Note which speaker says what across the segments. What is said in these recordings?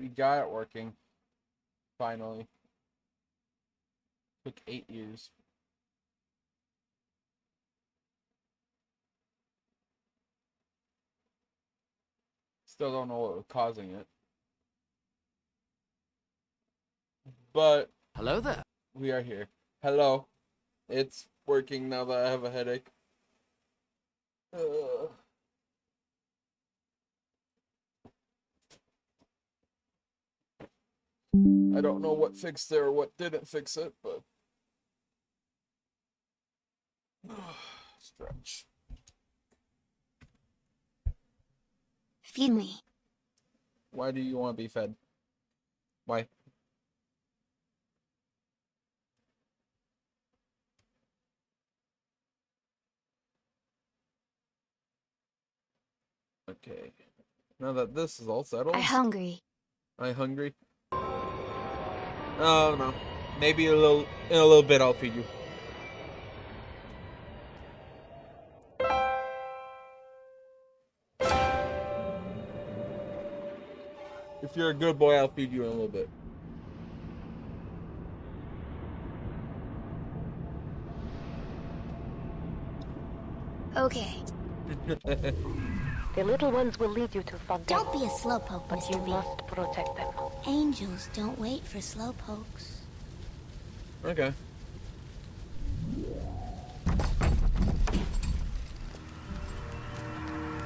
Speaker 1: We got it working. Finally. Took 8 years. Still don't know what was causing it. But
Speaker 2: Hello there.
Speaker 1: we are here. Hello. It's working now that I have a headache. I don't know what fixed it or what didn't fix it, but stretch.
Speaker 3: Feed me.
Speaker 1: Why do you want to be fed? Why? Okay. Now that this is all settled,
Speaker 3: I'm hungry.
Speaker 1: I hungry? Oh no. Maybe in a little bit I'll feed you. If you're a good boy, I'll feed you in a little bit.
Speaker 3: Okay.
Speaker 4: The little ones will lead you to Fontaine.
Speaker 5: Don't be a slowpoke,
Speaker 4: But you
Speaker 5: Mr. B.
Speaker 4: must protect them.
Speaker 5: Angels don't wait for slowpokes.
Speaker 1: Okay.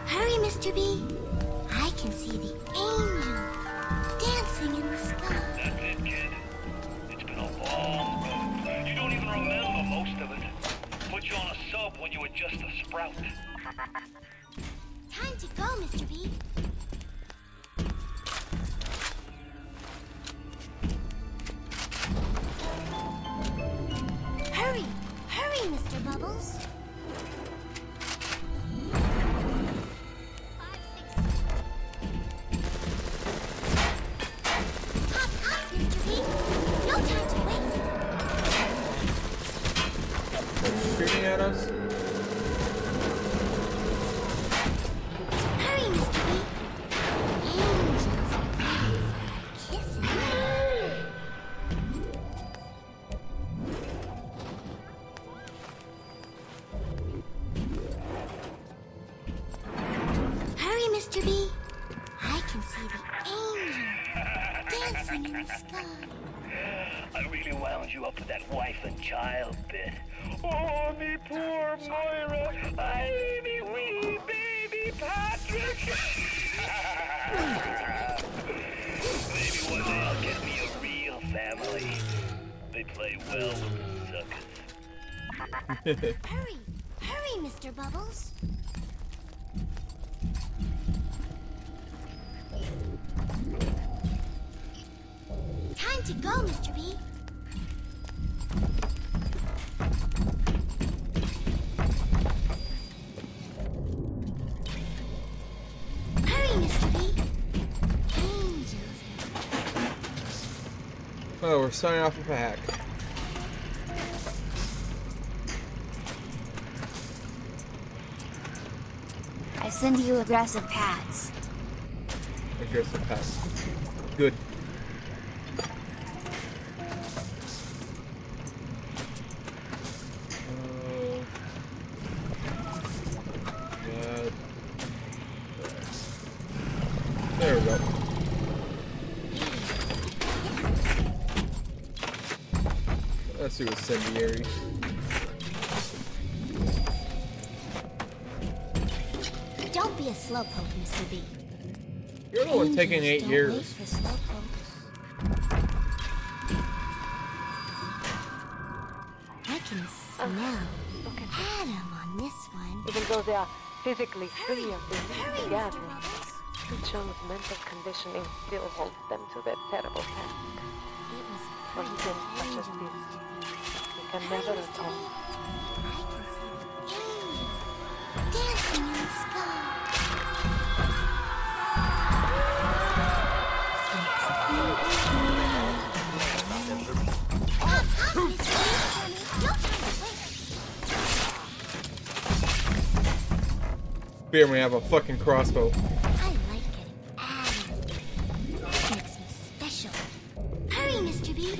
Speaker 5: Hurry, Mr. B. I can see the angels dancing in the sky.
Speaker 6: That's it, kid. It's been a long road. You don't even remember most of it. Put you on a sub when you were just a sprout.
Speaker 5: Time to go, Mr. B. Hurry! Hurry, Mr. Bubbles! 5, 6. Hop, hop, Mr. B! No time to waste!
Speaker 1: Shooting at us?
Speaker 5: Hurry, Mr. B! Angels are waiting for our kisses. Hurry, Mr. B! I can see the angels dancing in the sky.
Speaker 6: I really wound you up with that wife and child bit. Oh, me poor Moira. I me wee baby Patrick. Maybe one day I'll get me a real family. They play well with the suckers.
Speaker 5: Hurry! Hurry, Mr. Bubbles! Time to go, Mr. B! Hurry, Mr. B! Angels
Speaker 1: Oh, we're starting off with a hack.
Speaker 3: I send you aggressive pats.
Speaker 1: Aggressive pass. Good. Good. There we go. Let's do incendiary.
Speaker 5: Don't be a slowpoke, Mr. B.
Speaker 1: You're the one taking 8
Speaker 5: Angels don't wait
Speaker 1: years.
Speaker 5: for slowpokes. I can smell
Speaker 4: Look at them.
Speaker 5: Adam on this one.
Speaker 4: Even though they are physically
Speaker 5: Hurry!
Speaker 4: free of the
Speaker 5: Hurry, Mr.
Speaker 4: gathering,
Speaker 5: Bubbles!
Speaker 4: John's mental conditioning still holds them to their terrible task.
Speaker 5: It was
Speaker 4: For
Speaker 5: pretty
Speaker 4: events such as
Speaker 5: angels,
Speaker 4: this,
Speaker 5: Mr. B.
Speaker 4: we can
Speaker 5: Hurry,
Speaker 4: never
Speaker 5: Mr. B.
Speaker 4: atone.
Speaker 5: I can see the angels dancing in the sky. Hop, hop, Mr. B. No time to waste.
Speaker 1: Beer, we have a fucking crossbow.
Speaker 5: I like getting Adam. That makes me Mr. B?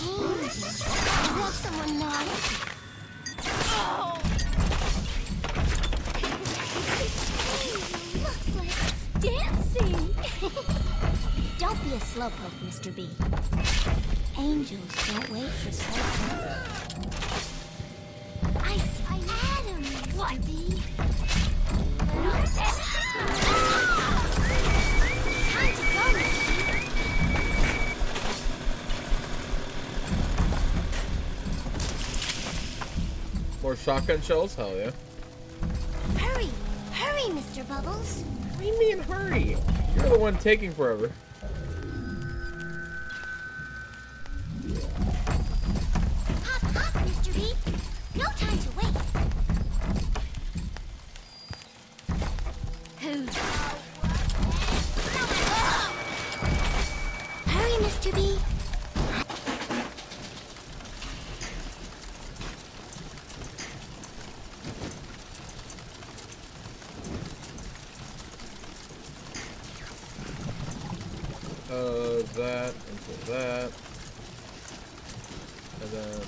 Speaker 5: Angels. I want someone naughty. Oh! Looks like it's dancing. Don't be a slowpoke, Mr. B. Angels don't wait for slowpokes. I had him, Mr. B. Time to go, Mr. B.
Speaker 1: More shotgun shells? Hell yeah.
Speaker 5: Hurry! Hurry, Mr. Bubbles!
Speaker 1: What do you mean hurry? You're the one taking forever.
Speaker 5: Hop, hop, Mr. B! No time to waste! Hurry, Mr. B!
Speaker 1: That into that. And then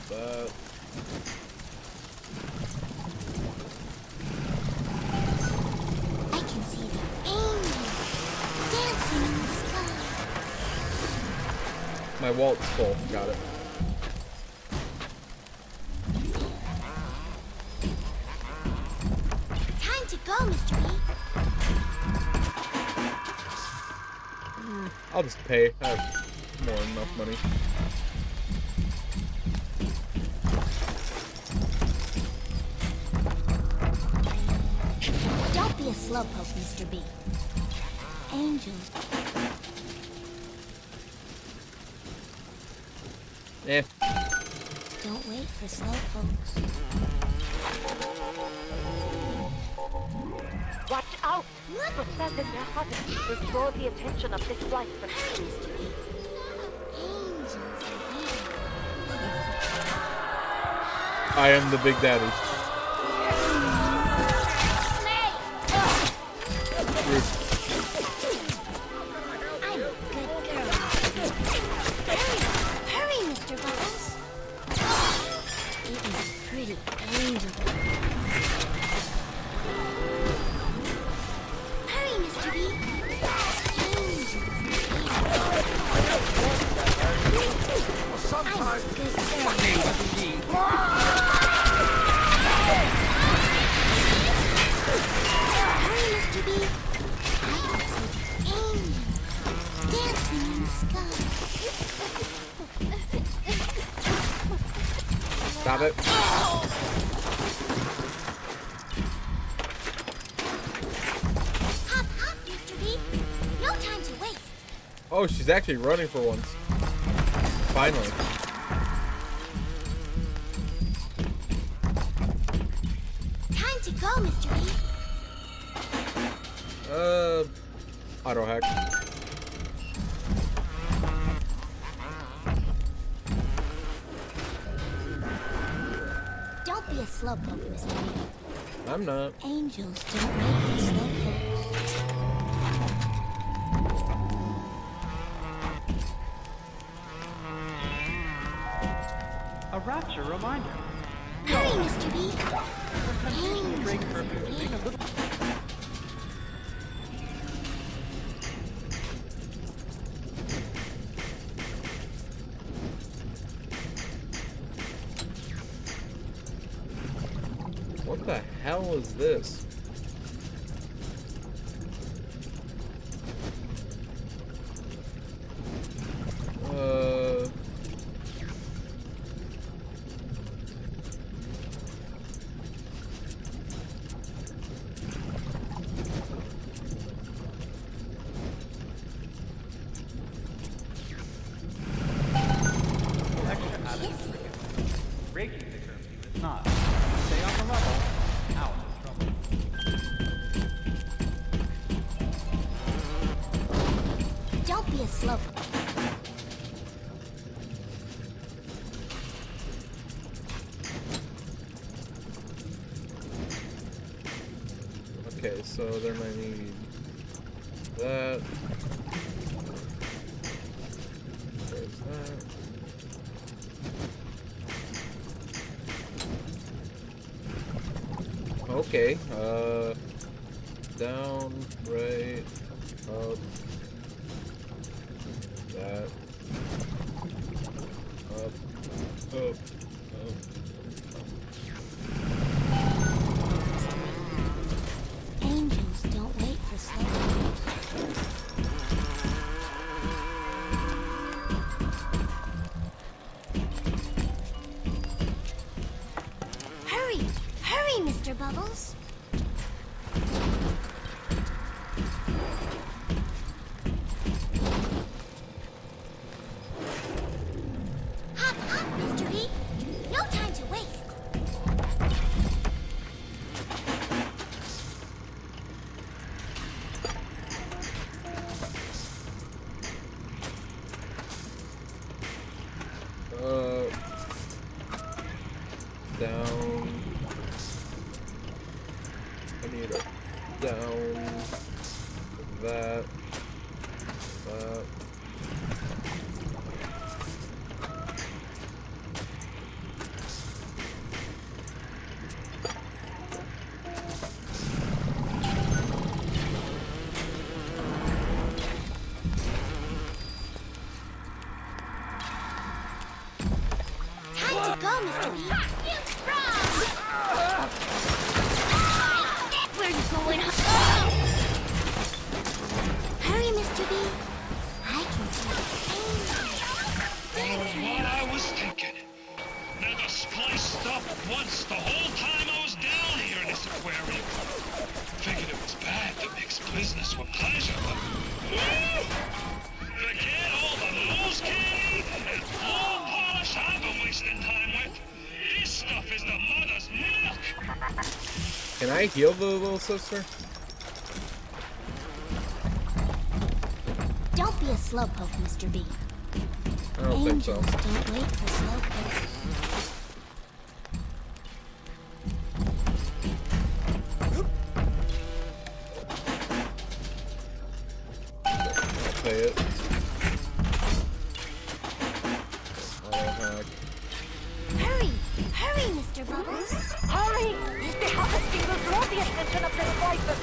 Speaker 1: that.
Speaker 5: I can see the angels dancing in the sky.
Speaker 1: My wallet's full. Got it.
Speaker 5: Time to go, Mr. B.
Speaker 1: I'll just pay. I have more than enough money.
Speaker 5: Don't be a slowpoke, Mr. B. Angels.
Speaker 1: Eh.
Speaker 5: Don't wait for slowpokes.
Speaker 4: Watch out! The sand in their hut will draw the attention of this flight from
Speaker 5: Mr. B. Angels are waiting.
Speaker 1: I am the big daddy.
Speaker 5: I'm a good girl, Mr. B. Hurry, Mr. Bubbles. It is a pretty angel. Hurry, Mr. B. Angels. I'm a good girl, Mr. B. Hurry, Mr. B. I can see the angels dancing in the sky.
Speaker 1: Stop it.
Speaker 5: Hop, hop, Mr. B. No time to waste.
Speaker 1: Oh, she's actually running for once. Finally.
Speaker 5: Time to go, Mr. B.
Speaker 1: Auto hack.
Speaker 5: Don't be a slowpoke, Mr. B.
Speaker 1: I'm not.
Speaker 5: Angels don't wait for slowpokes.
Speaker 2: A rapture reminder.
Speaker 5: Hurry, Mr. B.
Speaker 2: Break
Speaker 5: Angels
Speaker 2: curfew.
Speaker 5: are
Speaker 2: Take a
Speaker 5: waiting.
Speaker 2: little.
Speaker 1: What the hell is this?
Speaker 2: Extra added freaking. Breaking the curfew is not. Stay on the level. Out of trouble.
Speaker 5: Don't be a slowpoke.
Speaker 1: Okay, so then I need that. There's that. Okay, down, right, up, that, up.
Speaker 5: Angels don't wait for slow. Hurry! Hurry, Mr. Bubbles! Hop up, Mr. B! No time to waste!
Speaker 1: Down. I need a down. That.
Speaker 5: Time to go, Mr. B! We're going home! Hurry, Mr. B! I can see
Speaker 6: That's what I was thinking. Never spliced up once the whole time I was down here in this aquarium. Figured it was bad to mix business with pleasure, but... Forget all the nose candy and floor polish I've been wasting time with. This stuff is the mother's milk.
Speaker 1: Can I heal the little sister?
Speaker 5: Don't be a slowpoke, Mr. B.
Speaker 1: I don't think so.
Speaker 5: Angels don't wait for slowpokes.
Speaker 1: I'll pay it.
Speaker 5: Hurry! Hurry, Mr. Bubbles!
Speaker 4: Hurry! The harvesting will draw the attention of the devices.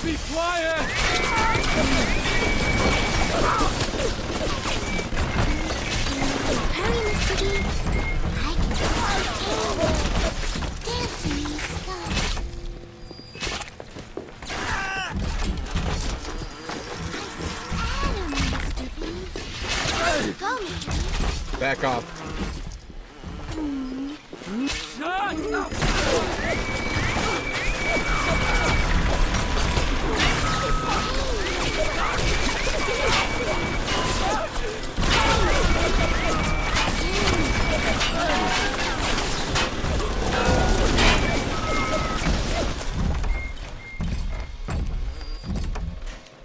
Speaker 1: Be quiet!
Speaker 5: Hurry, Mr. B! I can dancing in the sky. Adam, Mr. B. Go, Mr. B.
Speaker 1: Back off.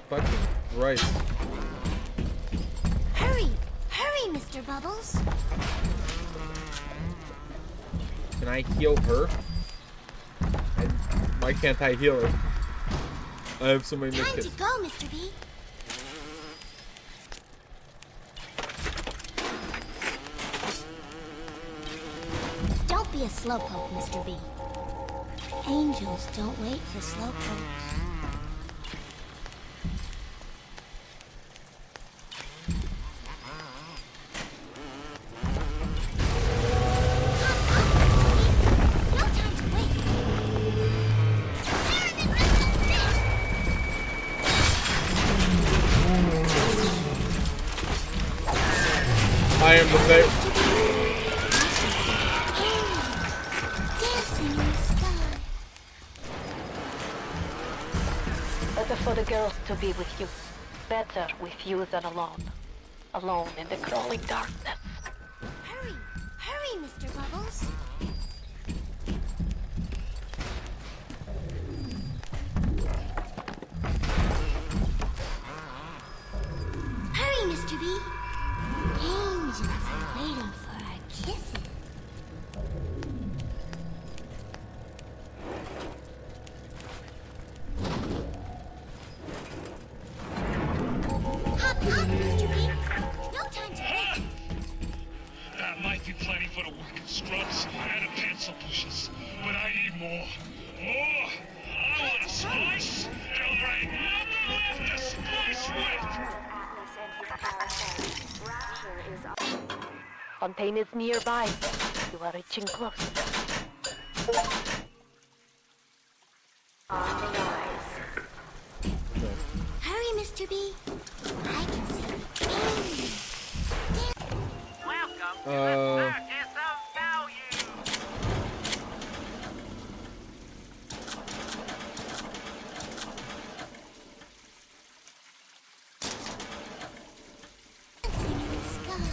Speaker 1: Fucking Christ.
Speaker 5: Hurry! Hurry, Mr. Bubbles!
Speaker 1: Can I heal her? Why can't I heal her? I have so many
Speaker 5: Time to
Speaker 1: mistakes.
Speaker 5: go, Mr. B. Don't be a slowpoke, Mr. B. Angels don't wait for slowpokes. No time to wait.
Speaker 1: I am the same.
Speaker 5: Dancing in the sky.
Speaker 4: Better for the girls to be with you. Better with you than alone. Alone in the crawling darkness.
Speaker 5: Hurry! Hurry, Mr. Bubbles! Hurry, Mr. B! Angels are waiting for our kisses.
Speaker 4: Fontaine is nearby. You are reaching close. On the rise.
Speaker 5: Hurry, Mr. B. I can see anything.
Speaker 2: Welcome to the
Speaker 1: Uh.
Speaker 2: Circus of Value.
Speaker 5: Dancing in the sky.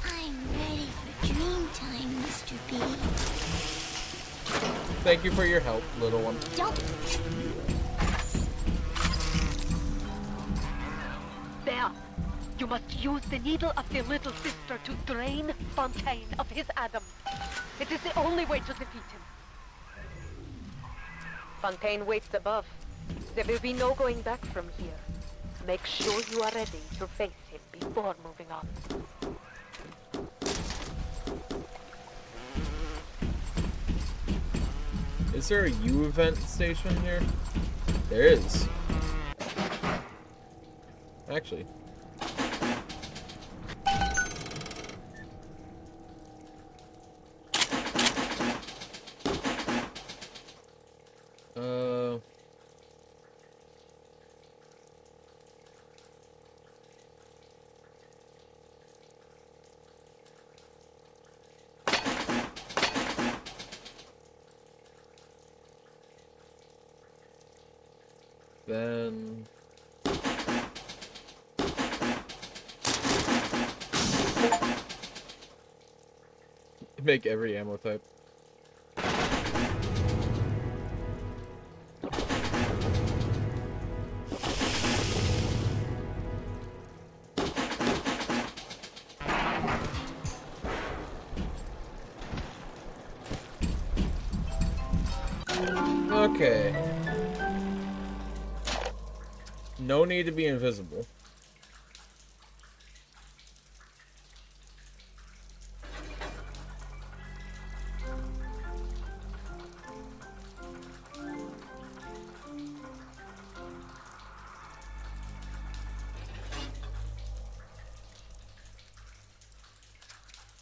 Speaker 5: I'm ready for dream time, Mr. B.
Speaker 1: Thank you for your help, little one.
Speaker 5: Don't.
Speaker 4: There. You must use the needle of the little sister to drain Fontaine of his Adam. It is the only way to defeat him. Fontaine waits above. There will be no going back from here. Make sure you are ready to face him before moving on.
Speaker 1: Is there a U event station here? There is. Actually. Then make every ammo type. Okay. No need to be invisible.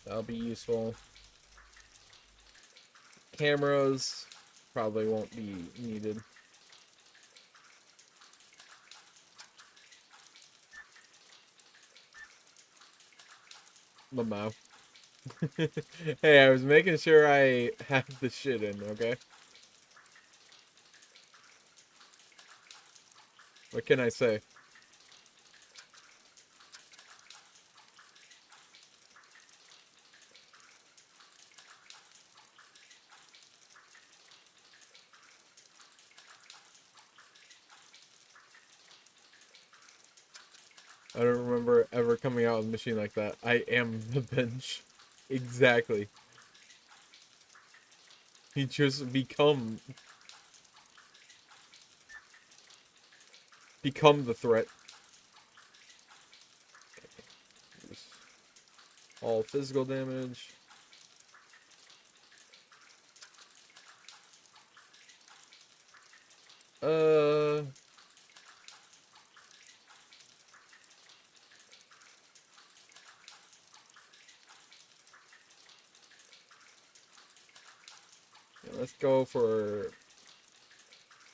Speaker 1: That'll be useful. Cameras probably won't be needed. Lamau. Hey, I was making sure I had the shit in, okay? What can I say? I don't remember ever coming out with a machine like that. I am the bench. Exactly. He just become the threat. All physical damage. Yeah, let's go for...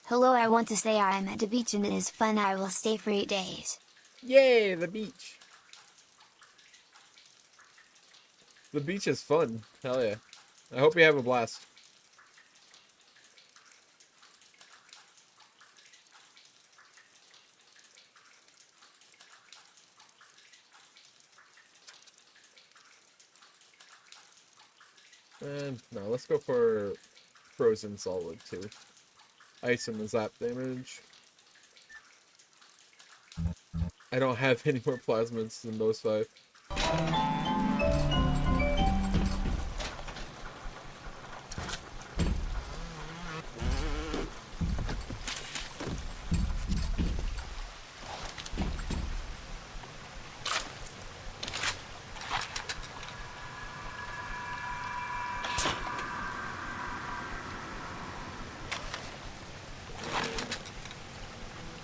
Speaker 3: Hello, I want to say I am at the beach and it is fun. I will stay for 8 days.
Speaker 1: Yay, the beach. The beach is fun. Hell yeah. I hope you have a blast. And no, let's go for frozen solid too. Ice and the zap damage. I don't have any more plasmids than those 5.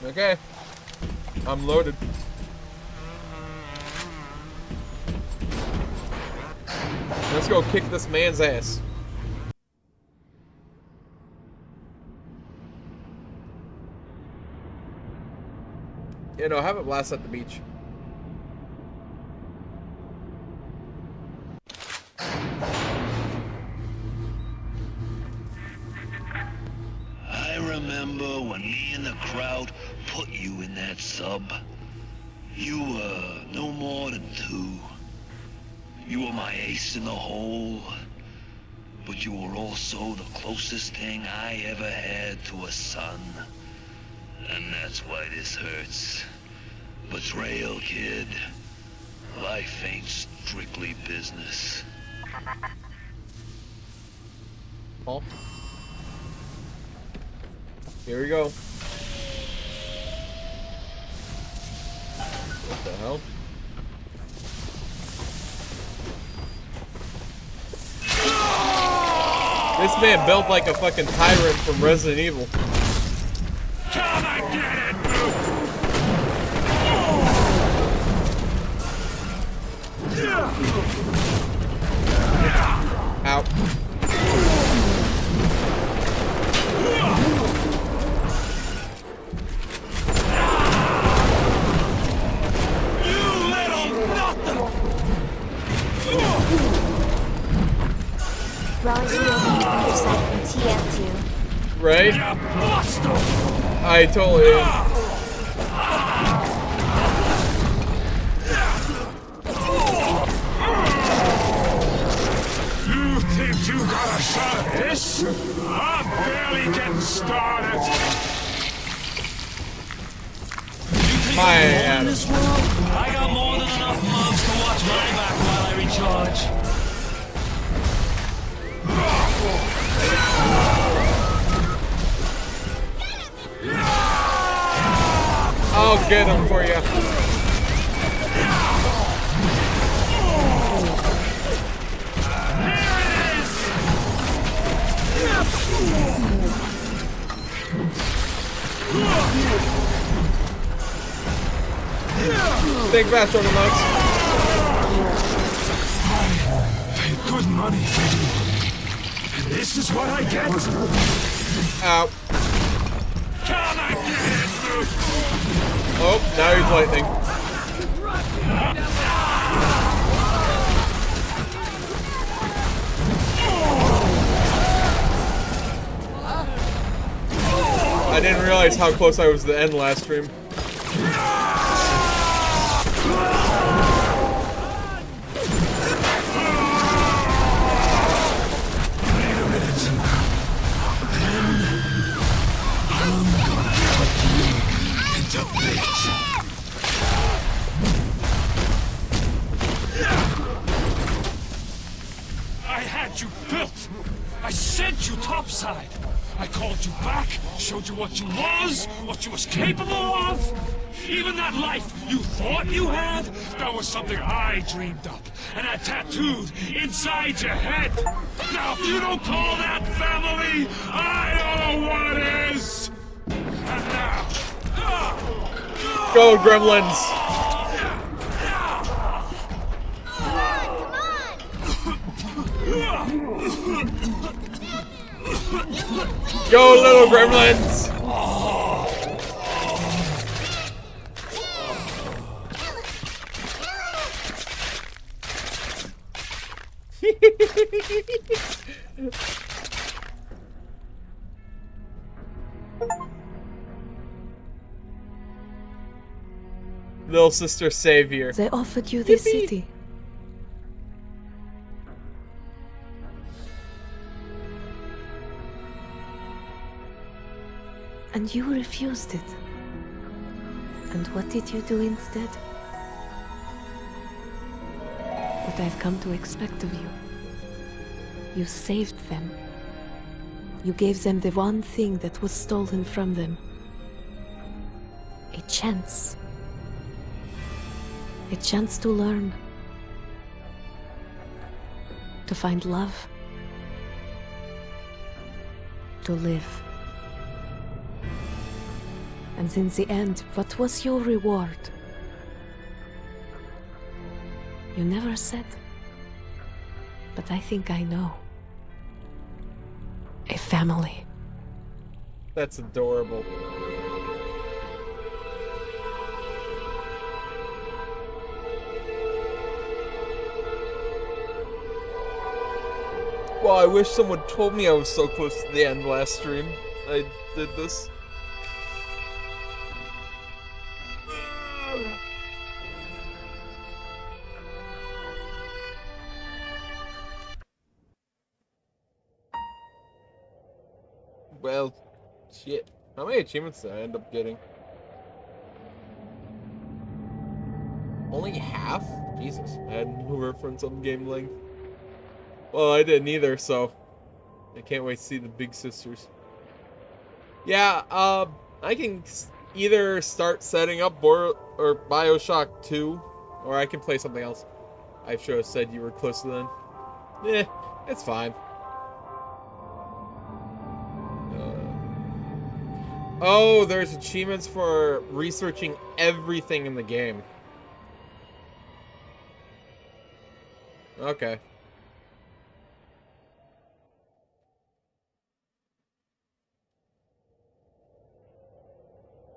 Speaker 1: Okay. I'm loaded. Let's go kick this man's ass. You know, have a blast at the beach.
Speaker 6: I remember when me and the crowd put you in that sub. You were no more than 2. You were my ace in the hole, but you were also the closest thing I ever had to a son. And that's why this hurts. Betrayal, kid. Life ain't strictly business.
Speaker 1: Oh. Here we go. What the hell? This man built like a fucking tyrant from Resident Evil.
Speaker 6: Can I get it?
Speaker 1: Out.
Speaker 3: Rollins will be other side from TF2.
Speaker 1: Right? I totally am.
Speaker 6: You think you got a shot at this? I'm barely getting started.
Speaker 1: My Adam.
Speaker 6: I got more than enough mobs to watch my back while I recharge.
Speaker 1: I'll get him for you. Big bash on the nuts.
Speaker 6: Good money for you. And this is what I get?
Speaker 1: Ow.
Speaker 6: Can I get it?
Speaker 1: Oh, now he's lightning. I didn't realize how close I was to the end last stream.
Speaker 6: I had you built. I sent you topside. I called you back, showed you what you was capable of. Even that life you thought you had, that was something I dreamed up and had tattooed inside your head. Now, if you don't call that family, I don't know what is. And now,
Speaker 1: Go, Gremlins! Go, little Gremlins! Little sister savior.
Speaker 7: They offered you this city. And you refused it. And what did you do instead? What I've come to expect of you. You saved them. You gave them the one thing that was stolen from them. A chance. A chance to learn. To find love. To live. And in the end, what was your reward? You never said. but I think I know. A family.
Speaker 1: That's adorable. Well, I wish someone told me I was so close to the end last stream. I did this. Well, shit. How many achievements did I end up getting? Only half? Jesus, I had no reference on game length. Well, I didn't either, so I can't wait to see the big sisters. Yeah, I can either start setting up or Bioshock 2, or I can play something else. I should have said you were close to then. Eh, it's fine. Oh, there's achievements for researching everything in the game. Okay.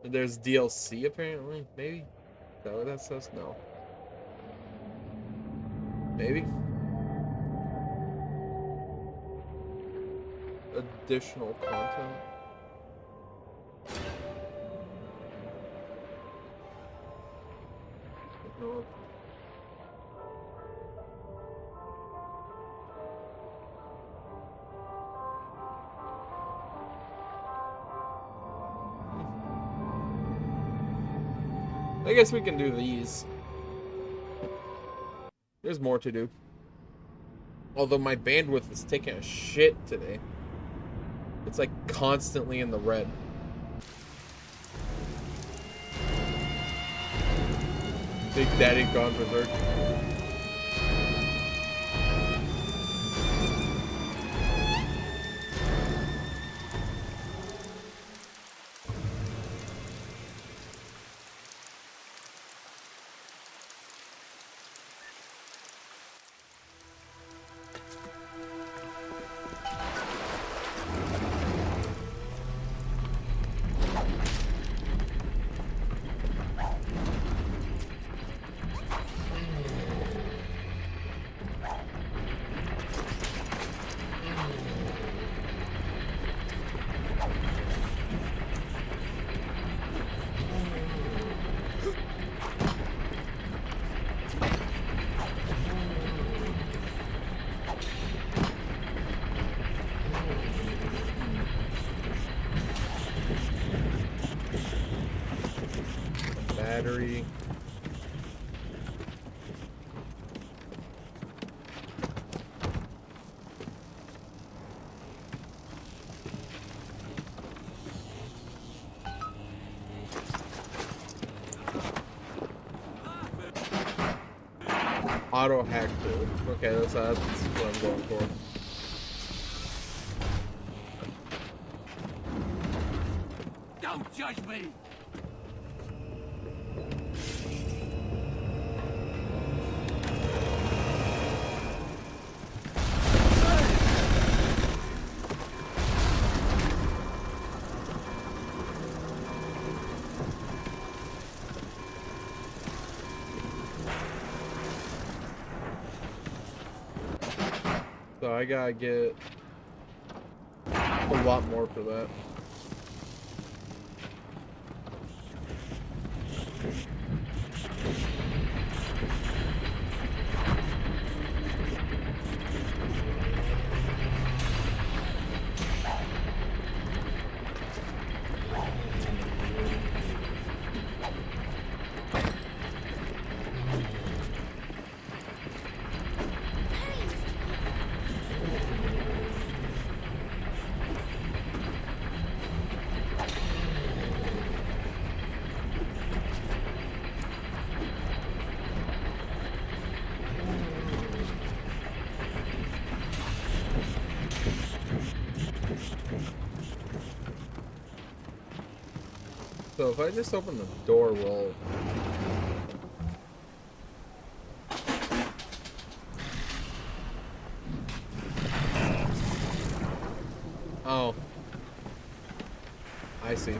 Speaker 1: There's DLC apparently, maybe? Is that what that says? No. Maybe? Additional content? No. I guess we can do these. There's more to do. Although my bandwidth is taking a shit today. It's like constantly in the red. Big Daddy gone berserk. Battery. Auto hack tool. Okay, that's what I'm going for.
Speaker 6: Don't judge me!
Speaker 1: So I gotta get a lot more for that. So if I just open the door, will I see.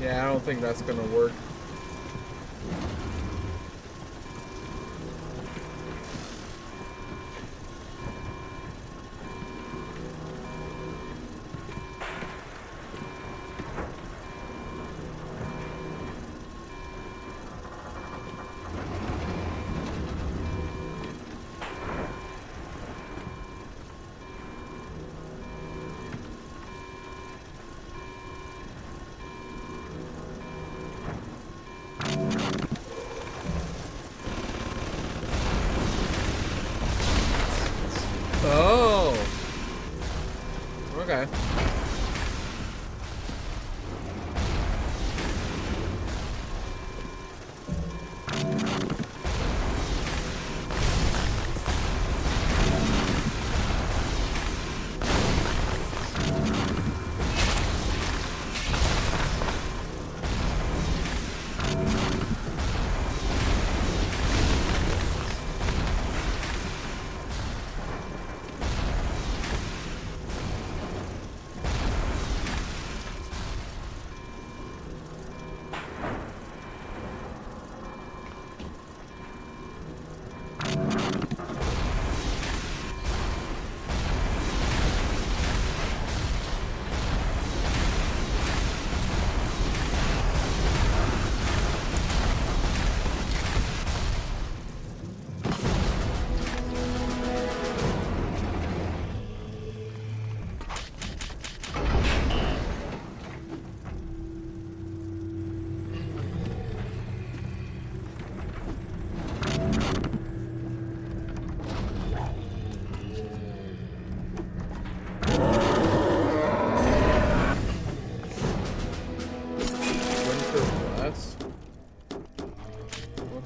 Speaker 1: Yeah, I don't think that's gonna work. Oh. Okay.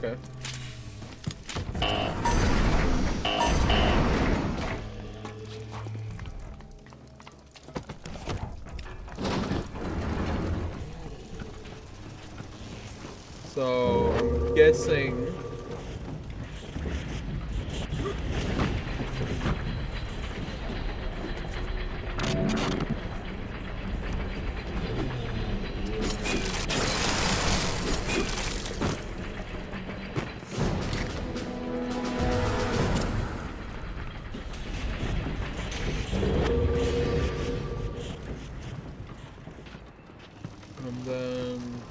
Speaker 1: Okay. So, I'm guessing... And then...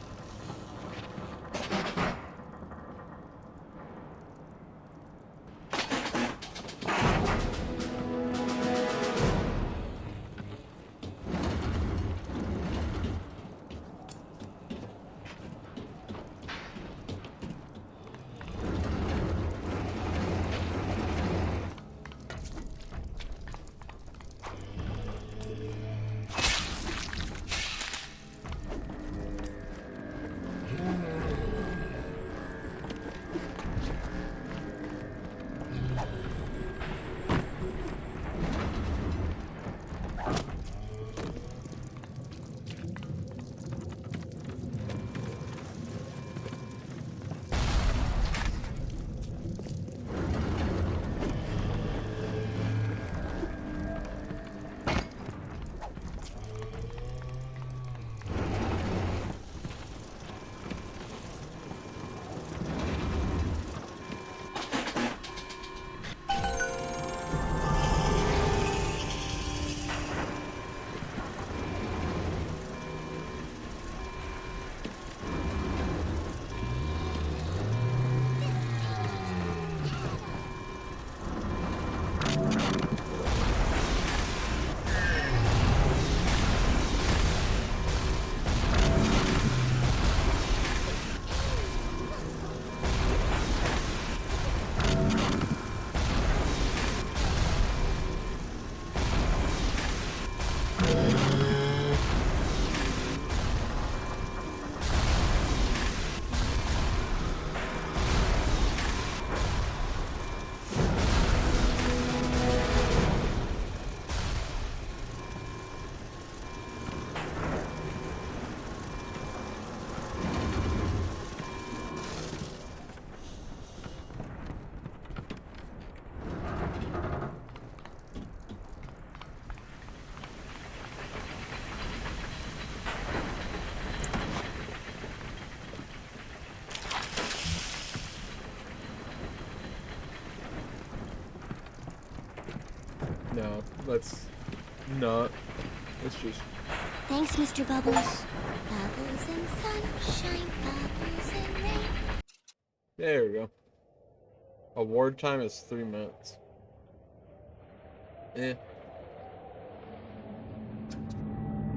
Speaker 1: No, let's not. Let's just.
Speaker 5: Thanks, Mr. Bubbles. Bubbles and sunshine, bubbles and rain.
Speaker 1: There we go. Award time is 3 minutes. Eh.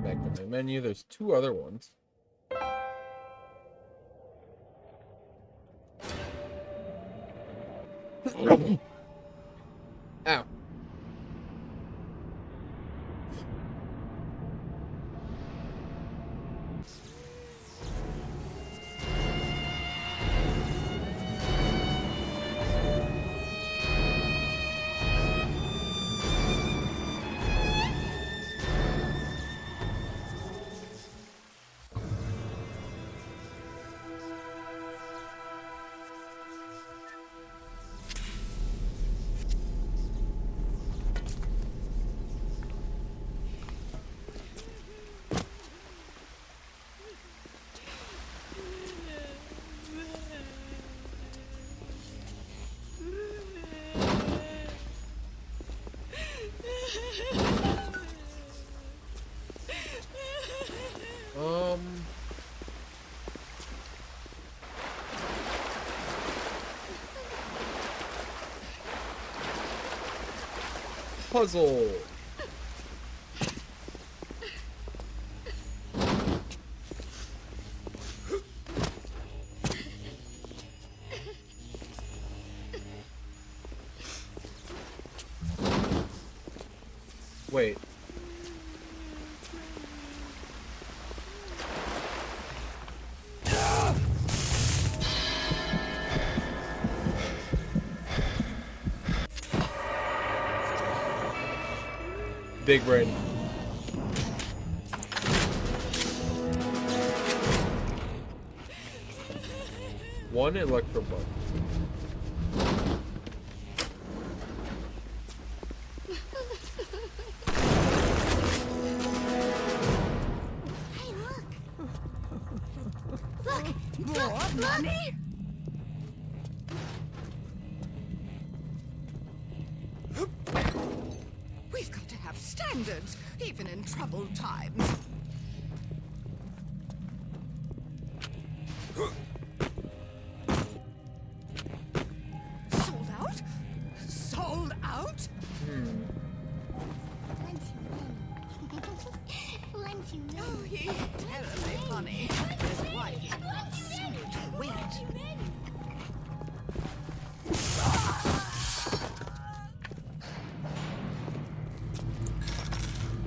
Speaker 1: Back to my menu. There's 2 other ones. Ow. Puzzle. Wait. Big brain. One electro bug.
Speaker 5: Hey, look! Money?
Speaker 8: We've got to have standards, even in troubled times. Sold out? Sold out?
Speaker 5: Plenty money.
Speaker 8: Oh, he's terribly funny. His wife has got so much weight.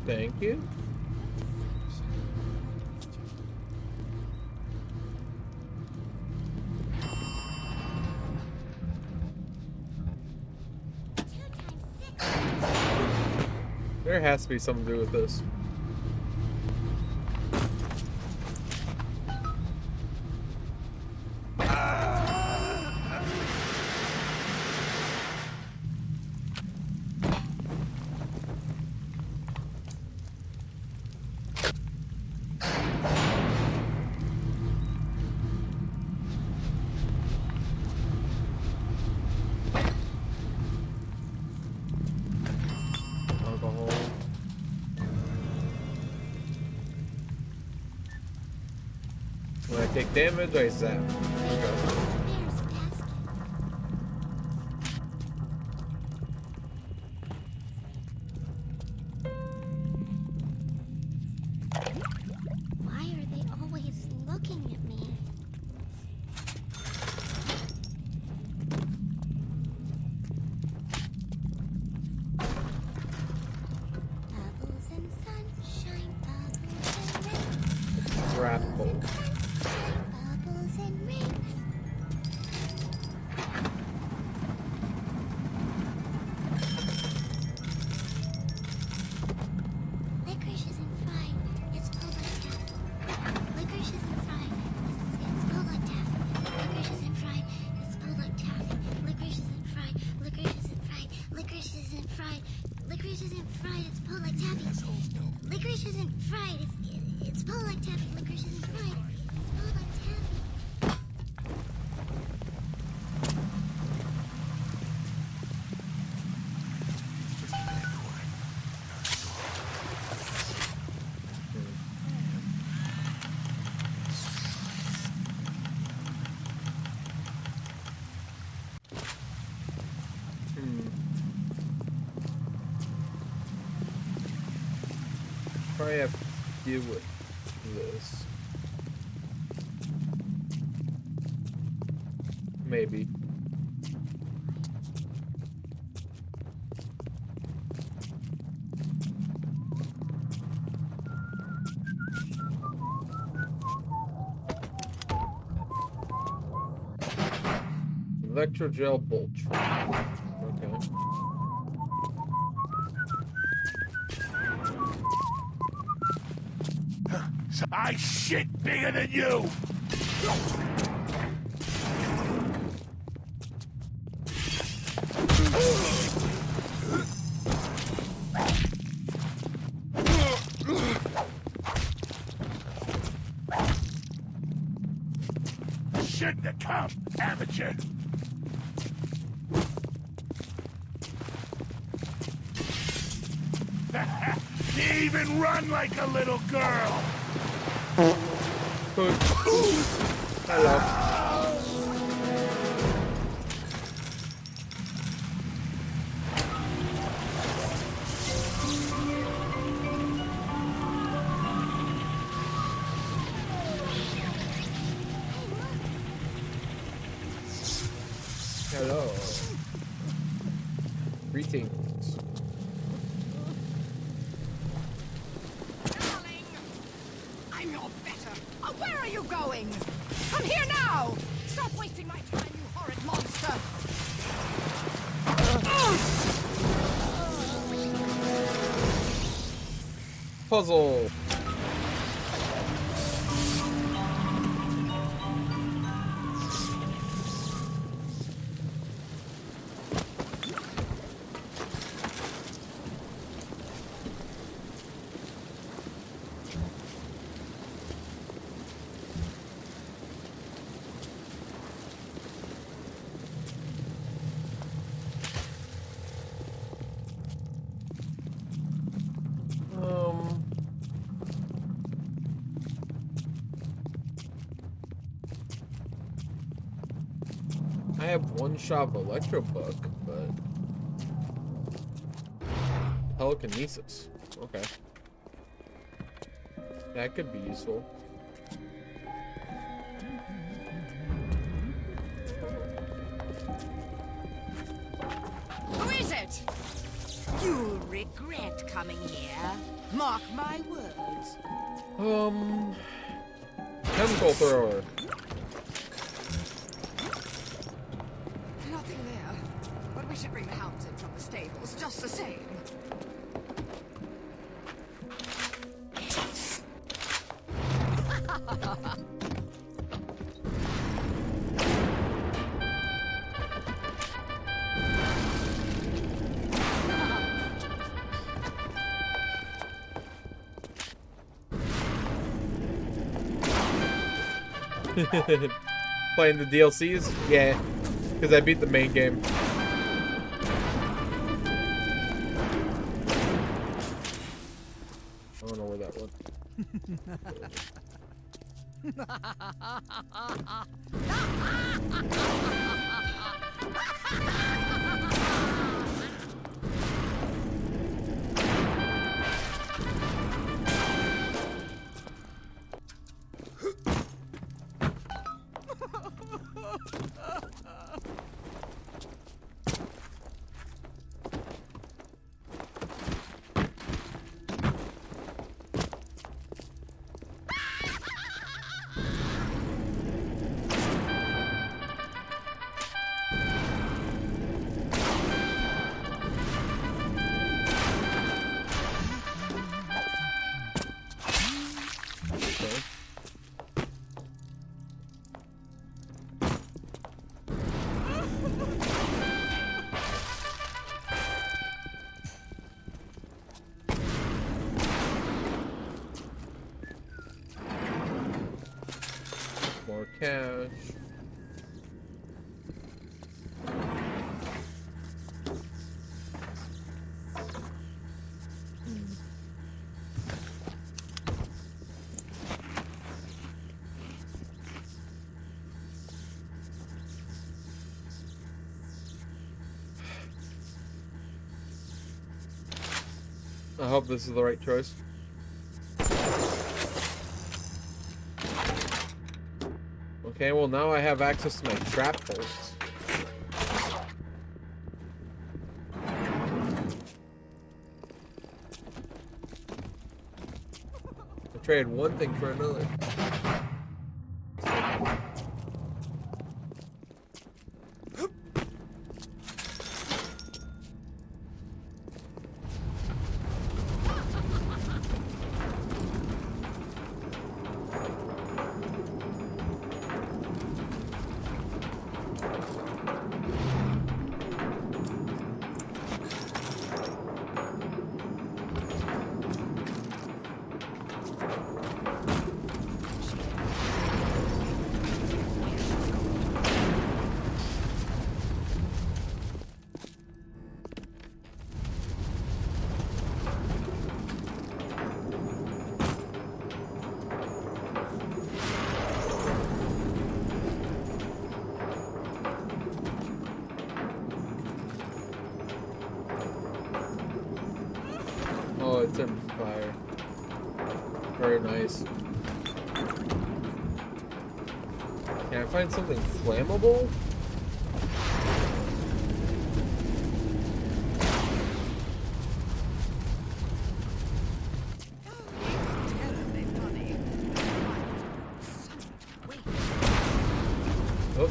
Speaker 1: Thank you. There has to be something to do with this. Alcohol. When I take damage, I zap. Go.
Speaker 5: Why are they always looking at me? Bubbles and sunshine.
Speaker 1: tadpole.
Speaker 5: Bubbles and rings. Licorice isn't fried. It's pulled like taffy. Licorice isn't fried. It's pulled like taffy. Licorice isn't fried. It's pulled like taffy. Licorice isn't fried. Licorice isn't fried. Licorice isn't fried. Licorice isn't fried. It's pulled like taffy. Licorice isn't fried. It's pulled like taffy. Licorice isn't fried. It's pulled like taffy.
Speaker 1: Probably have to deal with this. Maybe. Electrogel bolt trap. Okay.
Speaker 6: I shit bigger than you! Shouldn't have come, amateur! You even run like a little girl!
Speaker 1: Hello. Hello. Greetings.
Speaker 8: Darling! I'm your better. Oh, where are you going? Come here now! Stop wasting my time, you horrid monster!
Speaker 1: Puzzle. I have one shot of Electro Book, but telekinesis. Okay, that could be useful.
Speaker 8: Who is it? You'll regret coming here. Mark my words.
Speaker 1: Chemical thrower.
Speaker 8: Nothing there. But we should bring the hounds in from the stables just the same.
Speaker 1: Playing the DLCs? Yeah, because I beat the main game. I don't know where that went. cash. I hope this is the right choice. Okay, well now I have access to my trap holes. I traded one thing for another. Oh, it's in fire. Very nice. Can I find something flammable? Oh.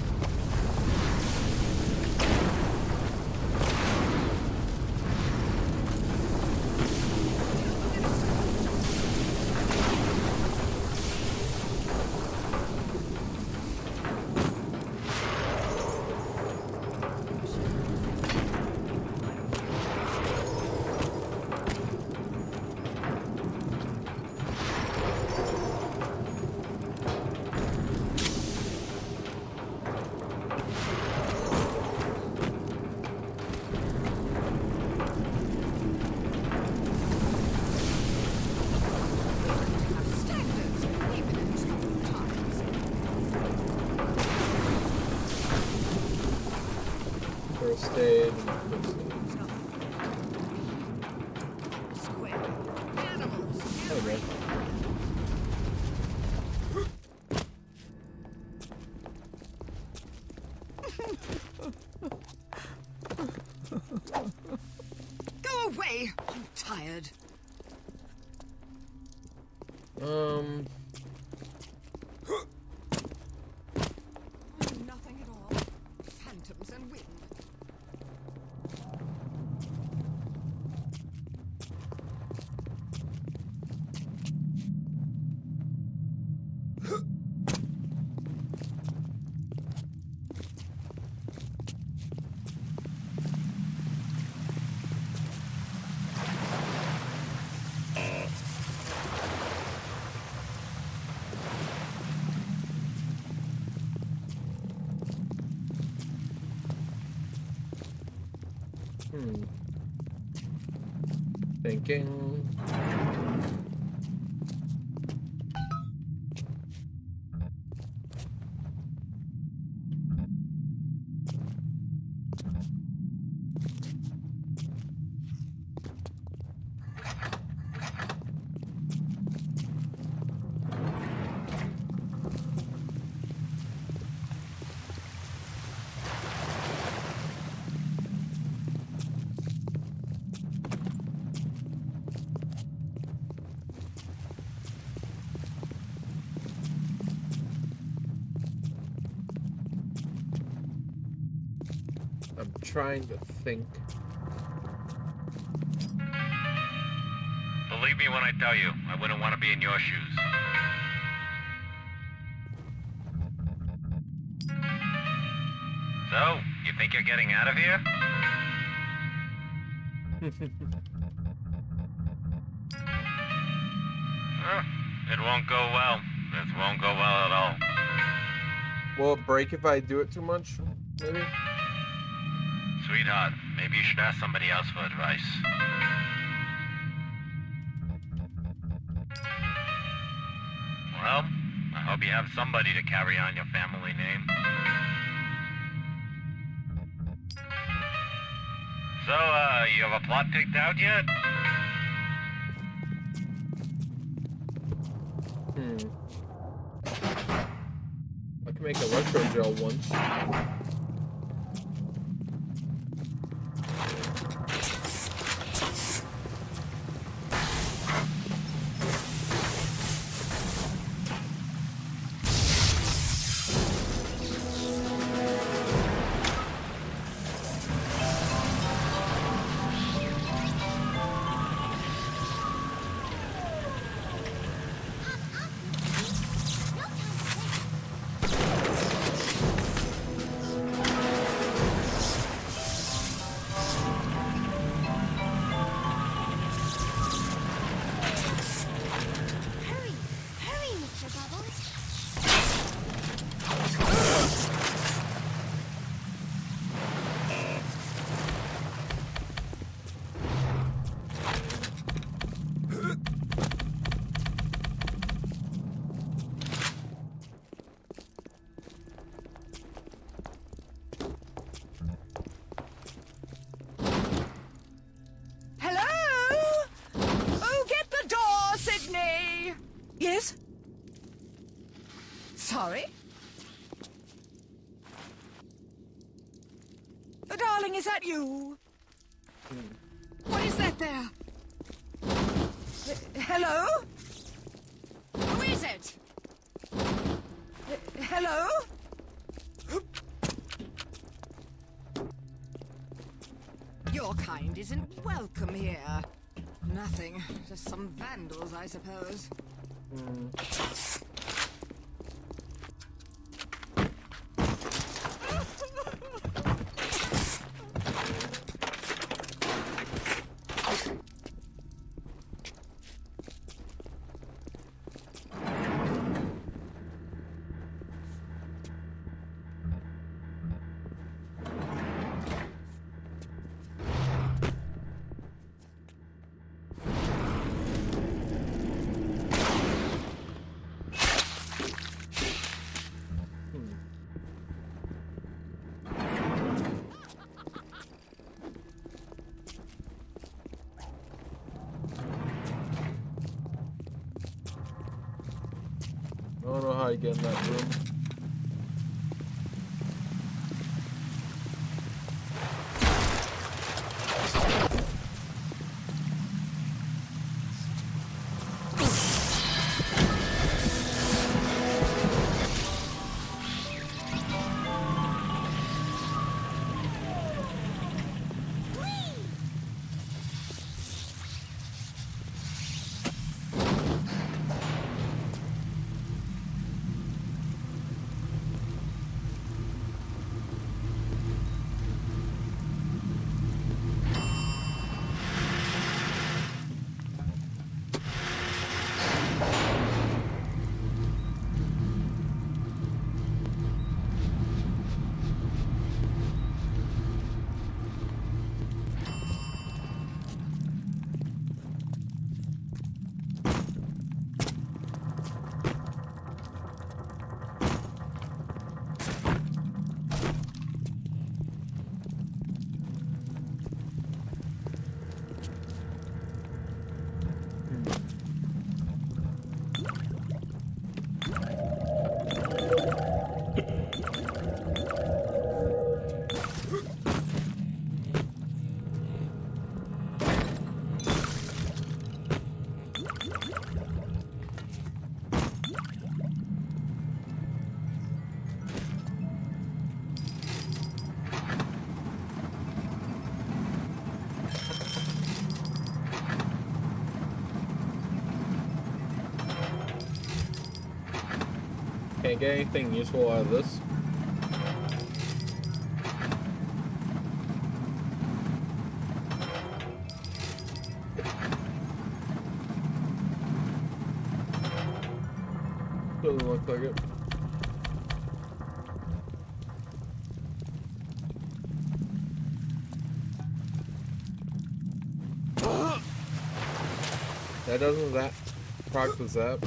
Speaker 1: First aid. Okay.
Speaker 8: Go away! I'm tired. Nothing at all. Phantoms and wind.
Speaker 1: Thinking. I'm trying to think.
Speaker 9: Believe me when I tell you, I wouldn't want to be in your shoes. So, you think you're getting out of here? It won't go well. This won't go well at all.
Speaker 1: Will it break if I do it too much? Maybe?
Speaker 9: Sweetheart, maybe you should ask somebody else for advice. Well, I hope you have somebody to carry on your family name. So, you have a plot picked out yet?
Speaker 1: I can make electro gel once.
Speaker 8: Yes? Sorry? Darling, is that you? What is that there? Hello? Who is it? Hello? Your kind isn't welcome here. Nothing. Just some vandals, I suppose.
Speaker 1: I don't know how you get in that room. Can't get anything useful out of this. Doesn't look like it. Why doesn't that proc the zap?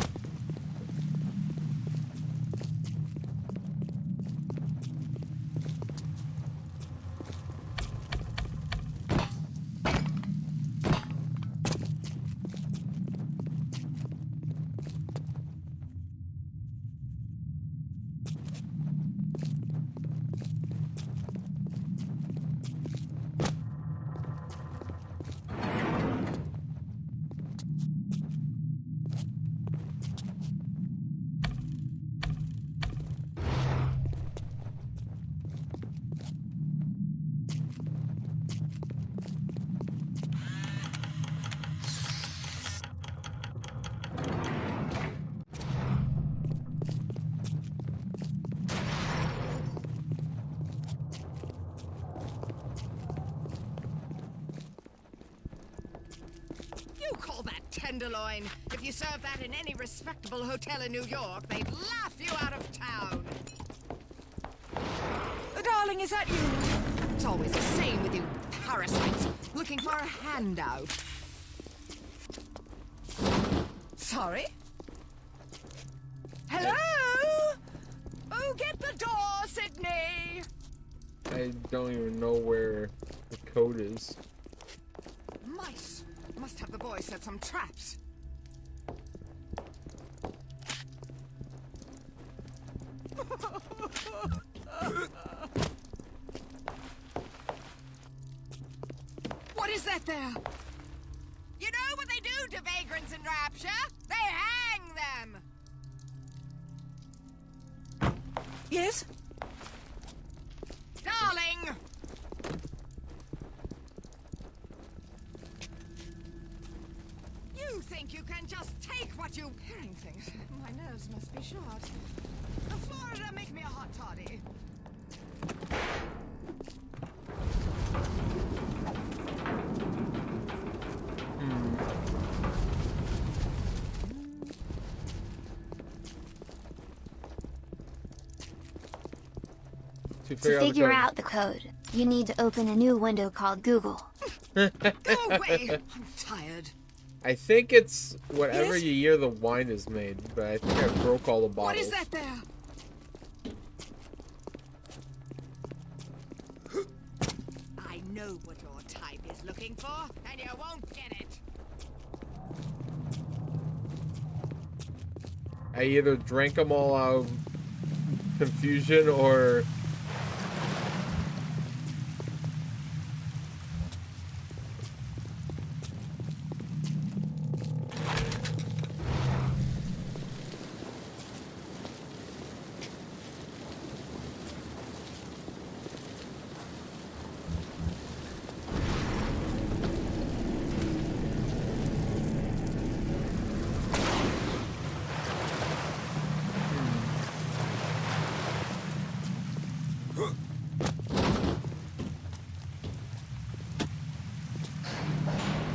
Speaker 8: You call that tenderloin? If you serve that in any respectable hotel in New York, they'd laugh you out of town. Darling, is that you? It's always the same with you parasites, looking for a handout. Sorry? Hello? Oh, get the door, Sydney!
Speaker 1: I don't even know where the code is.
Speaker 8: Mice. Must have the boy set some traps. What is that there? You know what they do to vagrants in Rapture? They hang them! Yes? Darling! You think you can just take what you... Hearing things. My nerves must be shot. The Florida make me a hot toddy.
Speaker 1: To
Speaker 3: To figure out the code, you need to open a new window called Google.
Speaker 8: Go away! I'm tired.
Speaker 1: I think it's whatever
Speaker 8: Yes?
Speaker 1: year the wine is made, but I think I broke all the bottles.
Speaker 8: What is that there? I know what your type is looking for, and you won't get it.
Speaker 1: I either drank them all out of confusion or...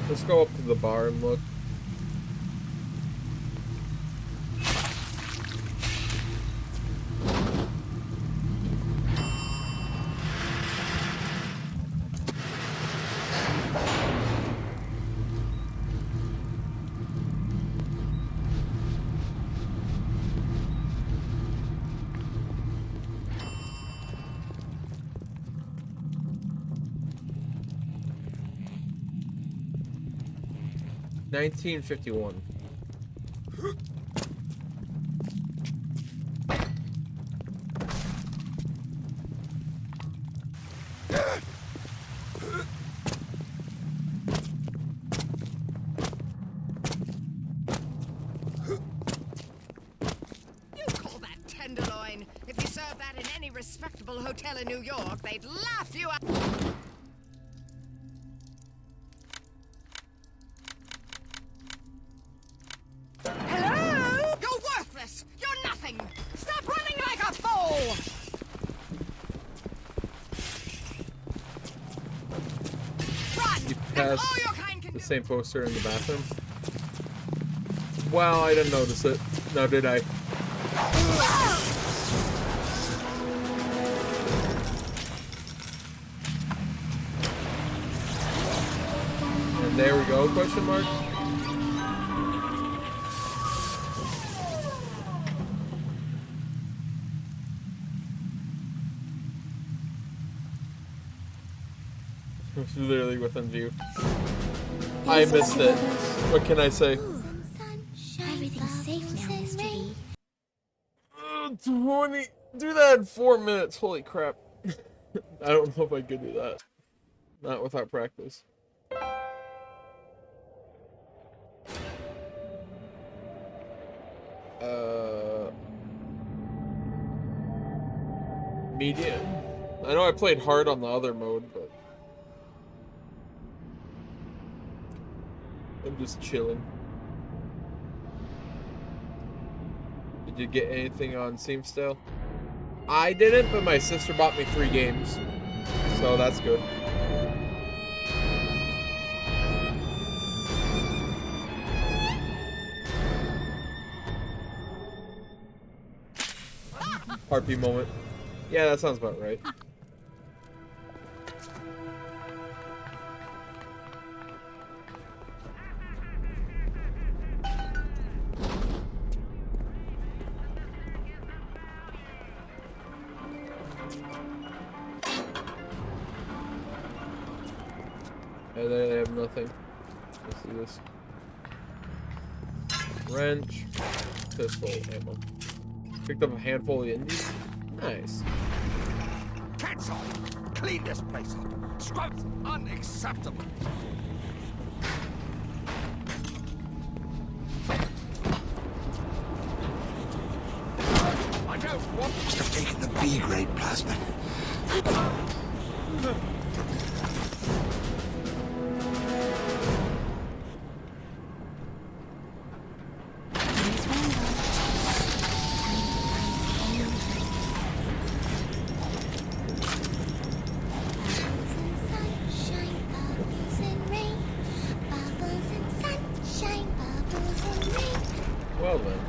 Speaker 1: Let's go up to the bar and look. $19.51.
Speaker 8: You call that tenderloin? If you serve that in any respectable hotel in New York, they'd laugh you out. Hello? You're worthless. You're nothing. Stop running like a fool. Run.
Speaker 1: You
Speaker 8: and
Speaker 1: passed
Speaker 8: all your kind can
Speaker 1: the
Speaker 8: do.
Speaker 1: same poster in the bathroom. Well, I didn't notice it. No, did I? And there we go, question mark. It's literally within view. I missed it. What can I say?
Speaker 5: Everything's safe now, Mr. B.
Speaker 1: 20. Do that in 4 minutes. Holy crap. I don't know if I could do that. Not without practice. Medium. I know I played hard on the other mode, but I'm just chilling. Did you get anything on Steam still? I didn't, but my sister bought me 3 games, so that's good. Harpy moment. Yeah, that sounds about right. And there they have nothing. Let's see this. Wrench, pistol, ammo. Picked up a handful of indies. Nice.
Speaker 10: Cancel! Clean this place up. Scrub's unacceptable. I don't want. Must have taken the B-grade plasma.
Speaker 1: Well then.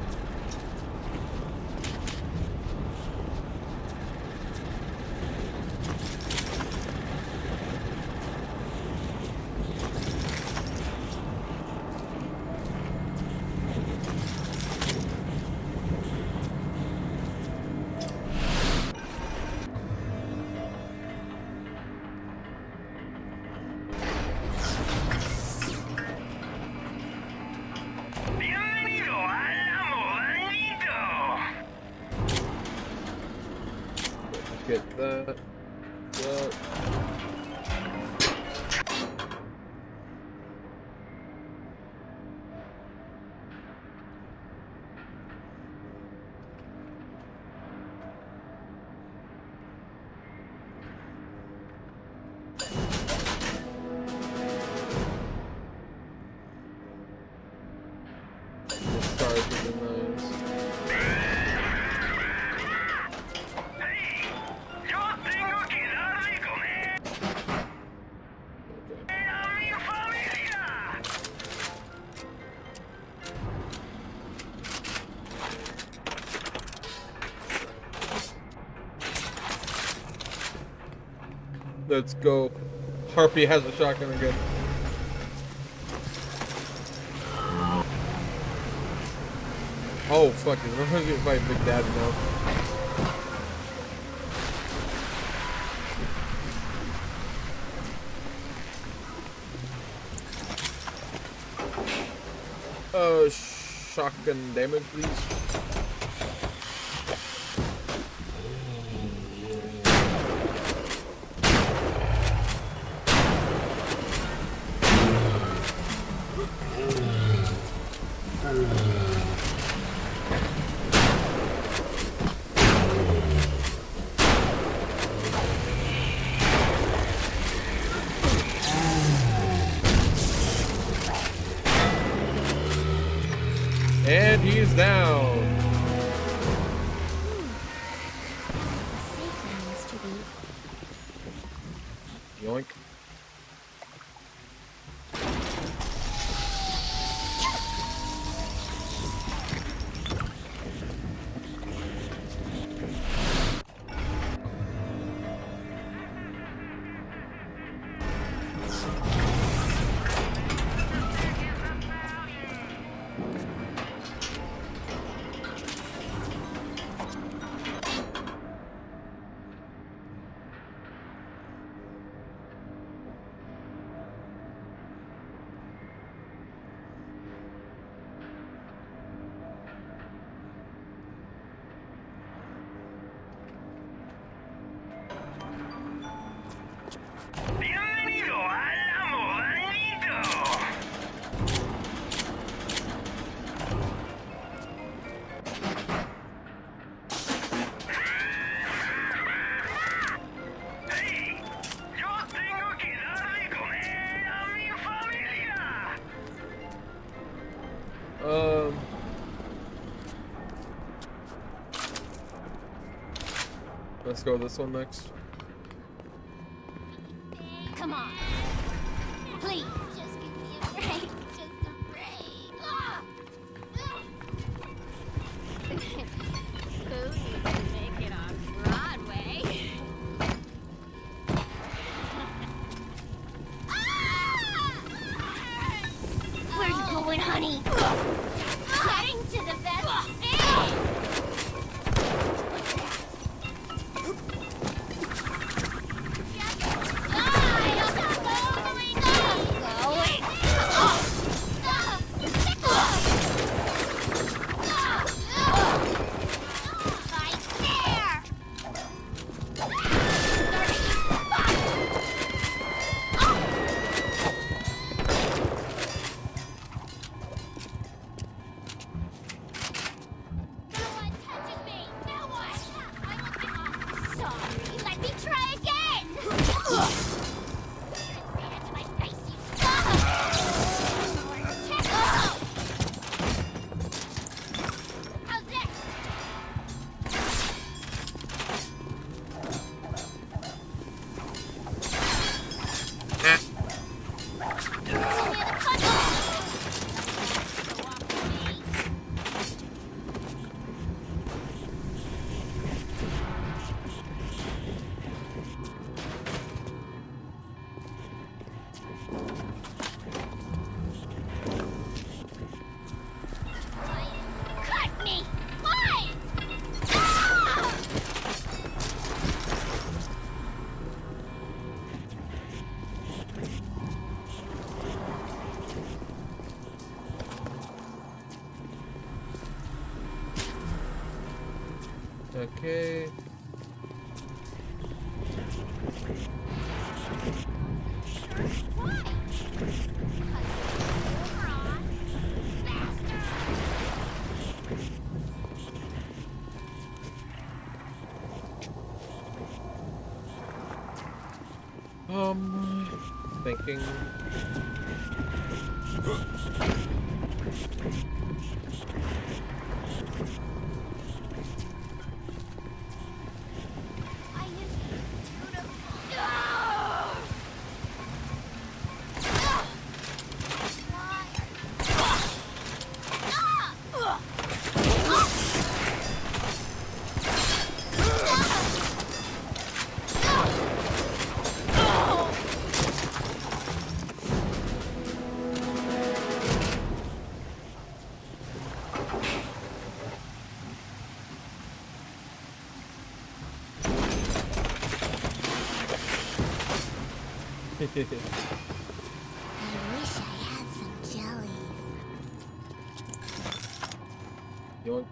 Speaker 1: Get that. That. The stars would be nice. Let's go. Harpy has a shotgun again. Oh, fuck it. I'm gonna get my Big Daddy now. Shotgun damage, please. And he's down. Let's go this one next.
Speaker 5: Come on. Please, just give me a break. Just a break. Who needs to make it on Broadway? Where are you going, honey? Getting to the best thing!
Speaker 1: Okay. Thinking.
Speaker 5: I wish I had some jellies.
Speaker 1: You want?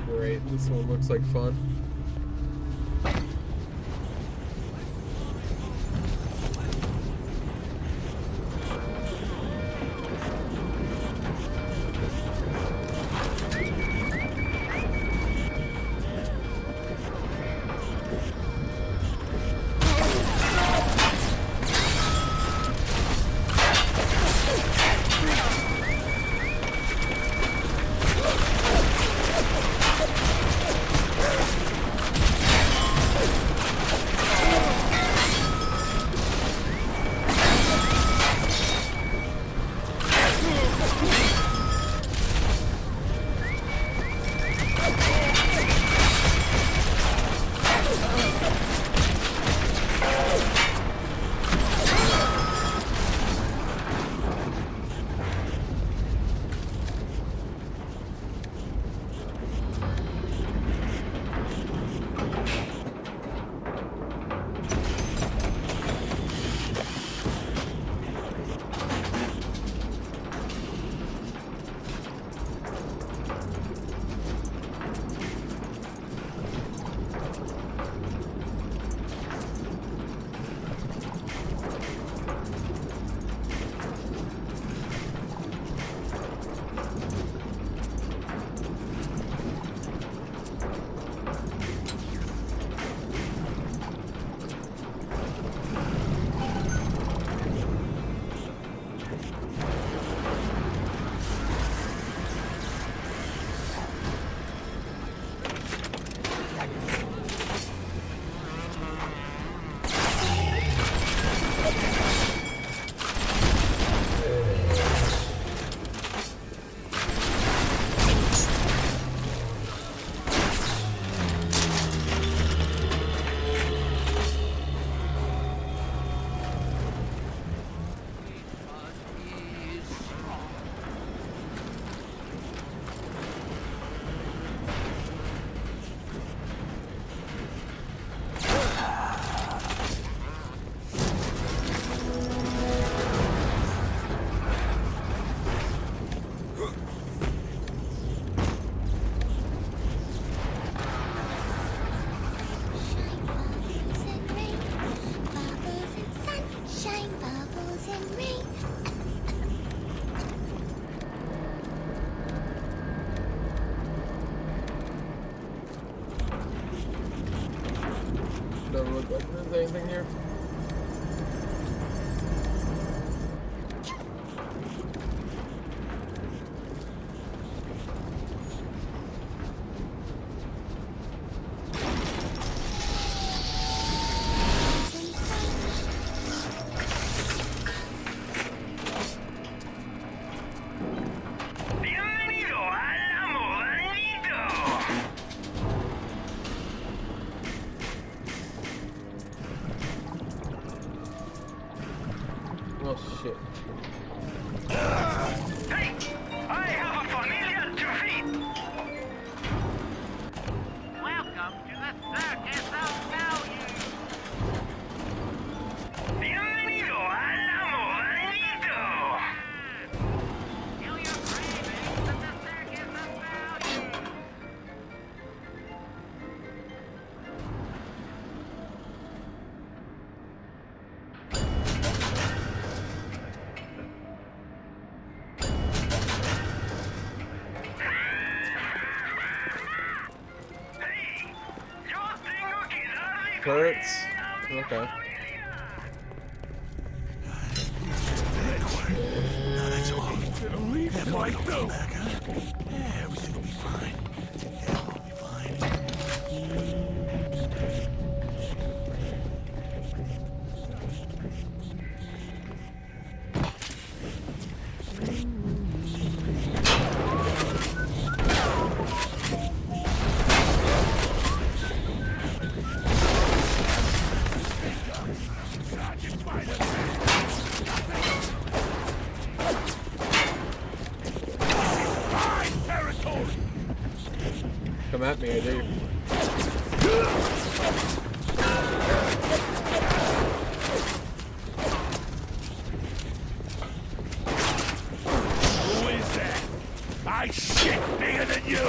Speaker 1: Great, this one looks like fun. doesn't look like there's anything here. Oh shit.
Speaker 9: Hey! I have a familiar to feed! Welcome to the circus of value! Bienvenido al amoranito! Feel your cravings at the circus of value!
Speaker 1: Turrets? Okay.
Speaker 10: No, that's all. That might come back, huh? Yeah, everything will be fine. Everything will be fine.
Speaker 1: Come at me, I dare you.
Speaker 10: Who is that? I shit bigger than you!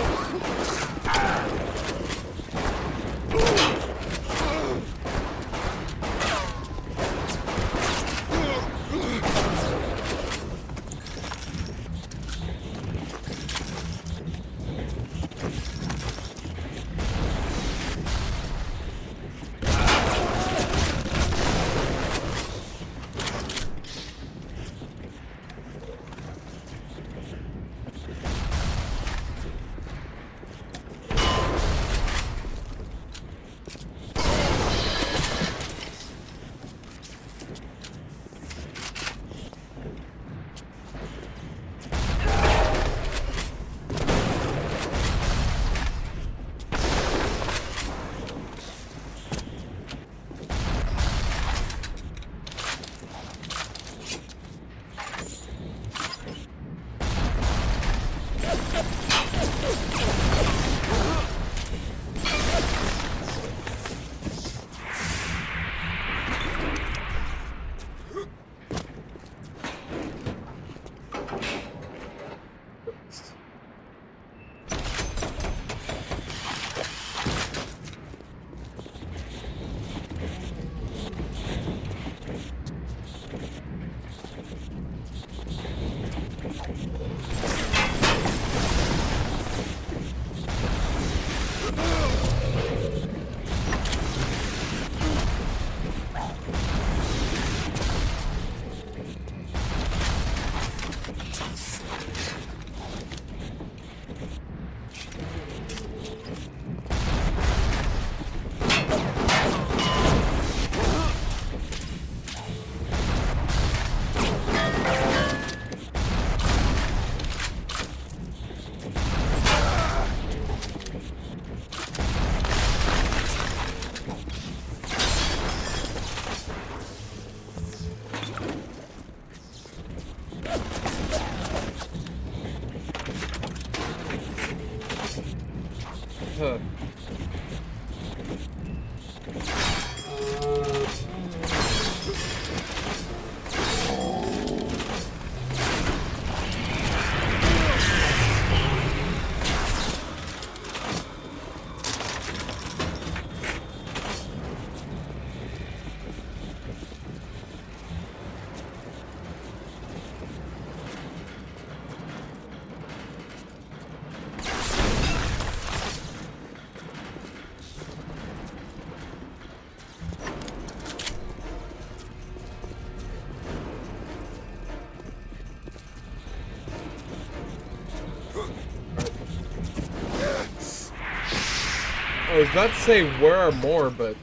Speaker 1: I was about to say where are more, but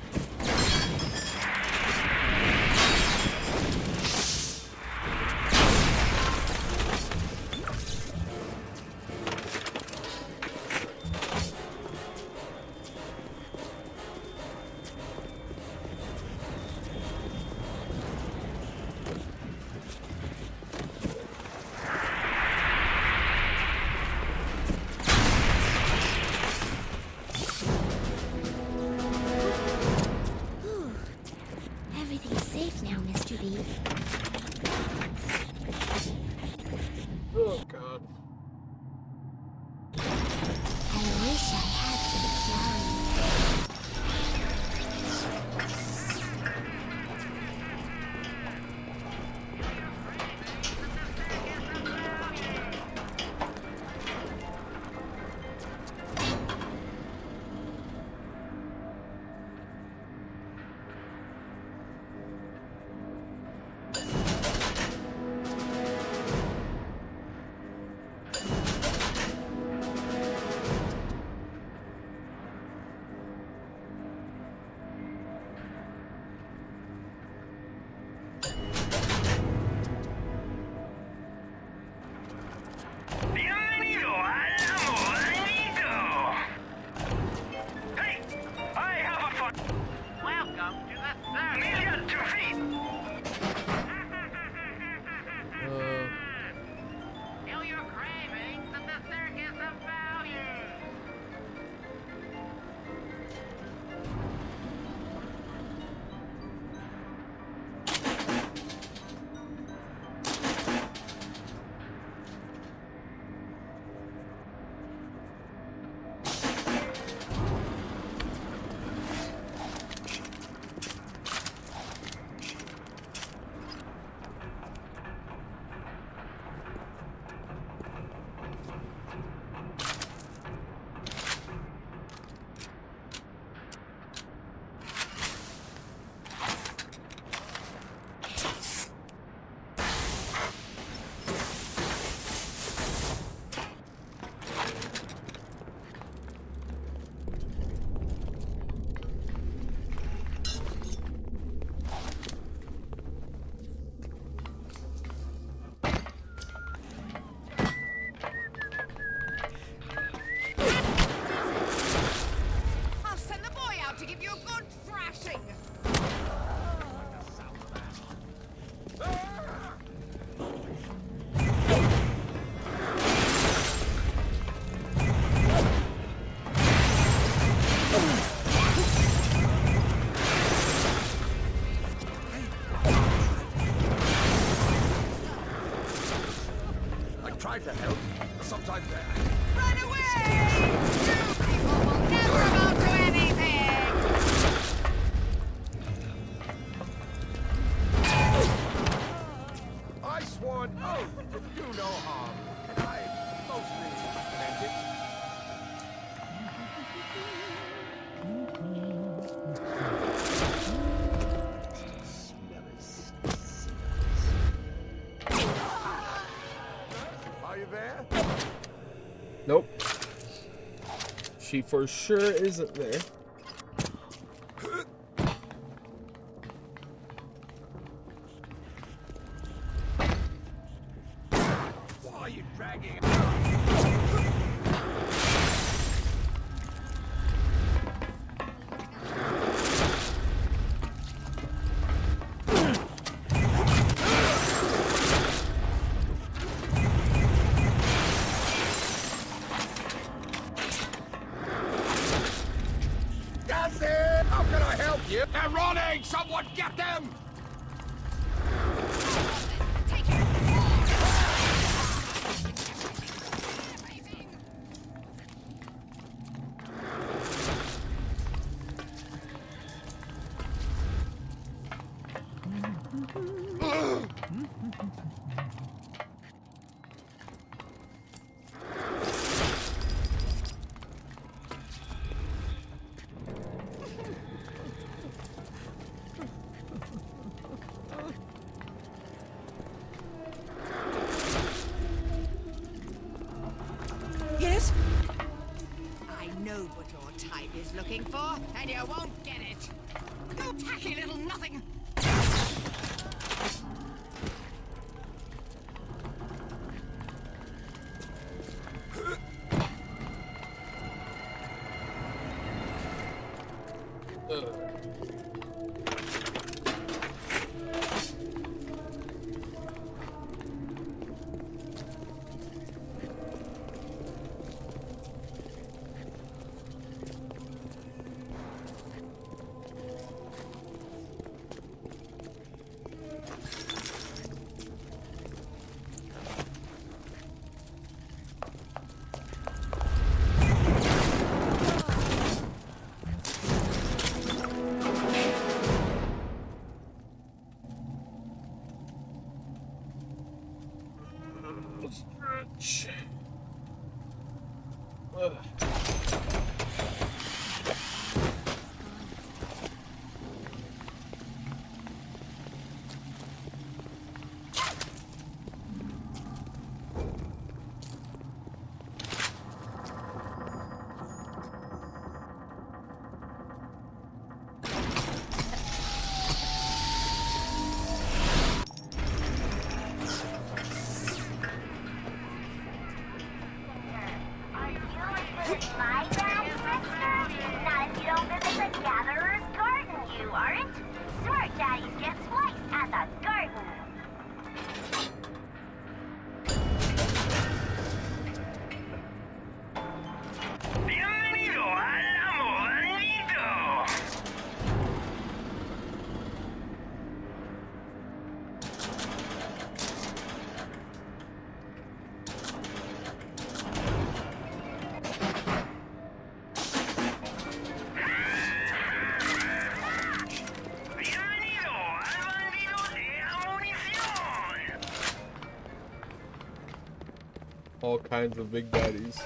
Speaker 5: Everything's safe now, Mr. B.
Speaker 1: oh god.
Speaker 5: I wish I had some flowers.
Speaker 8: I'll send the boy out to give you a good thrashing.
Speaker 10: I tried to help, but sometimes
Speaker 8: Run away! You people will never amount to anything!
Speaker 10: I sworn oath to do no harm. I mostly meant it. Are you there?
Speaker 1: Nope. She for sure isn't there.
Speaker 10: Why are you dragging? That's it! How can I help you? They're running! Someone get them!
Speaker 8: Take it!
Speaker 11: Yes? I know what your type is looking
Speaker 1: Ouch. Ugh.
Speaker 5: My bad, mister? Not if you don't visit the Gatherer's Garden, you aren't. Smart daddies get spliced at the garden.
Speaker 6: Bienvenido al Amorito. Bienvenido al bandido de amunición.
Speaker 1: All kinds of big daddies.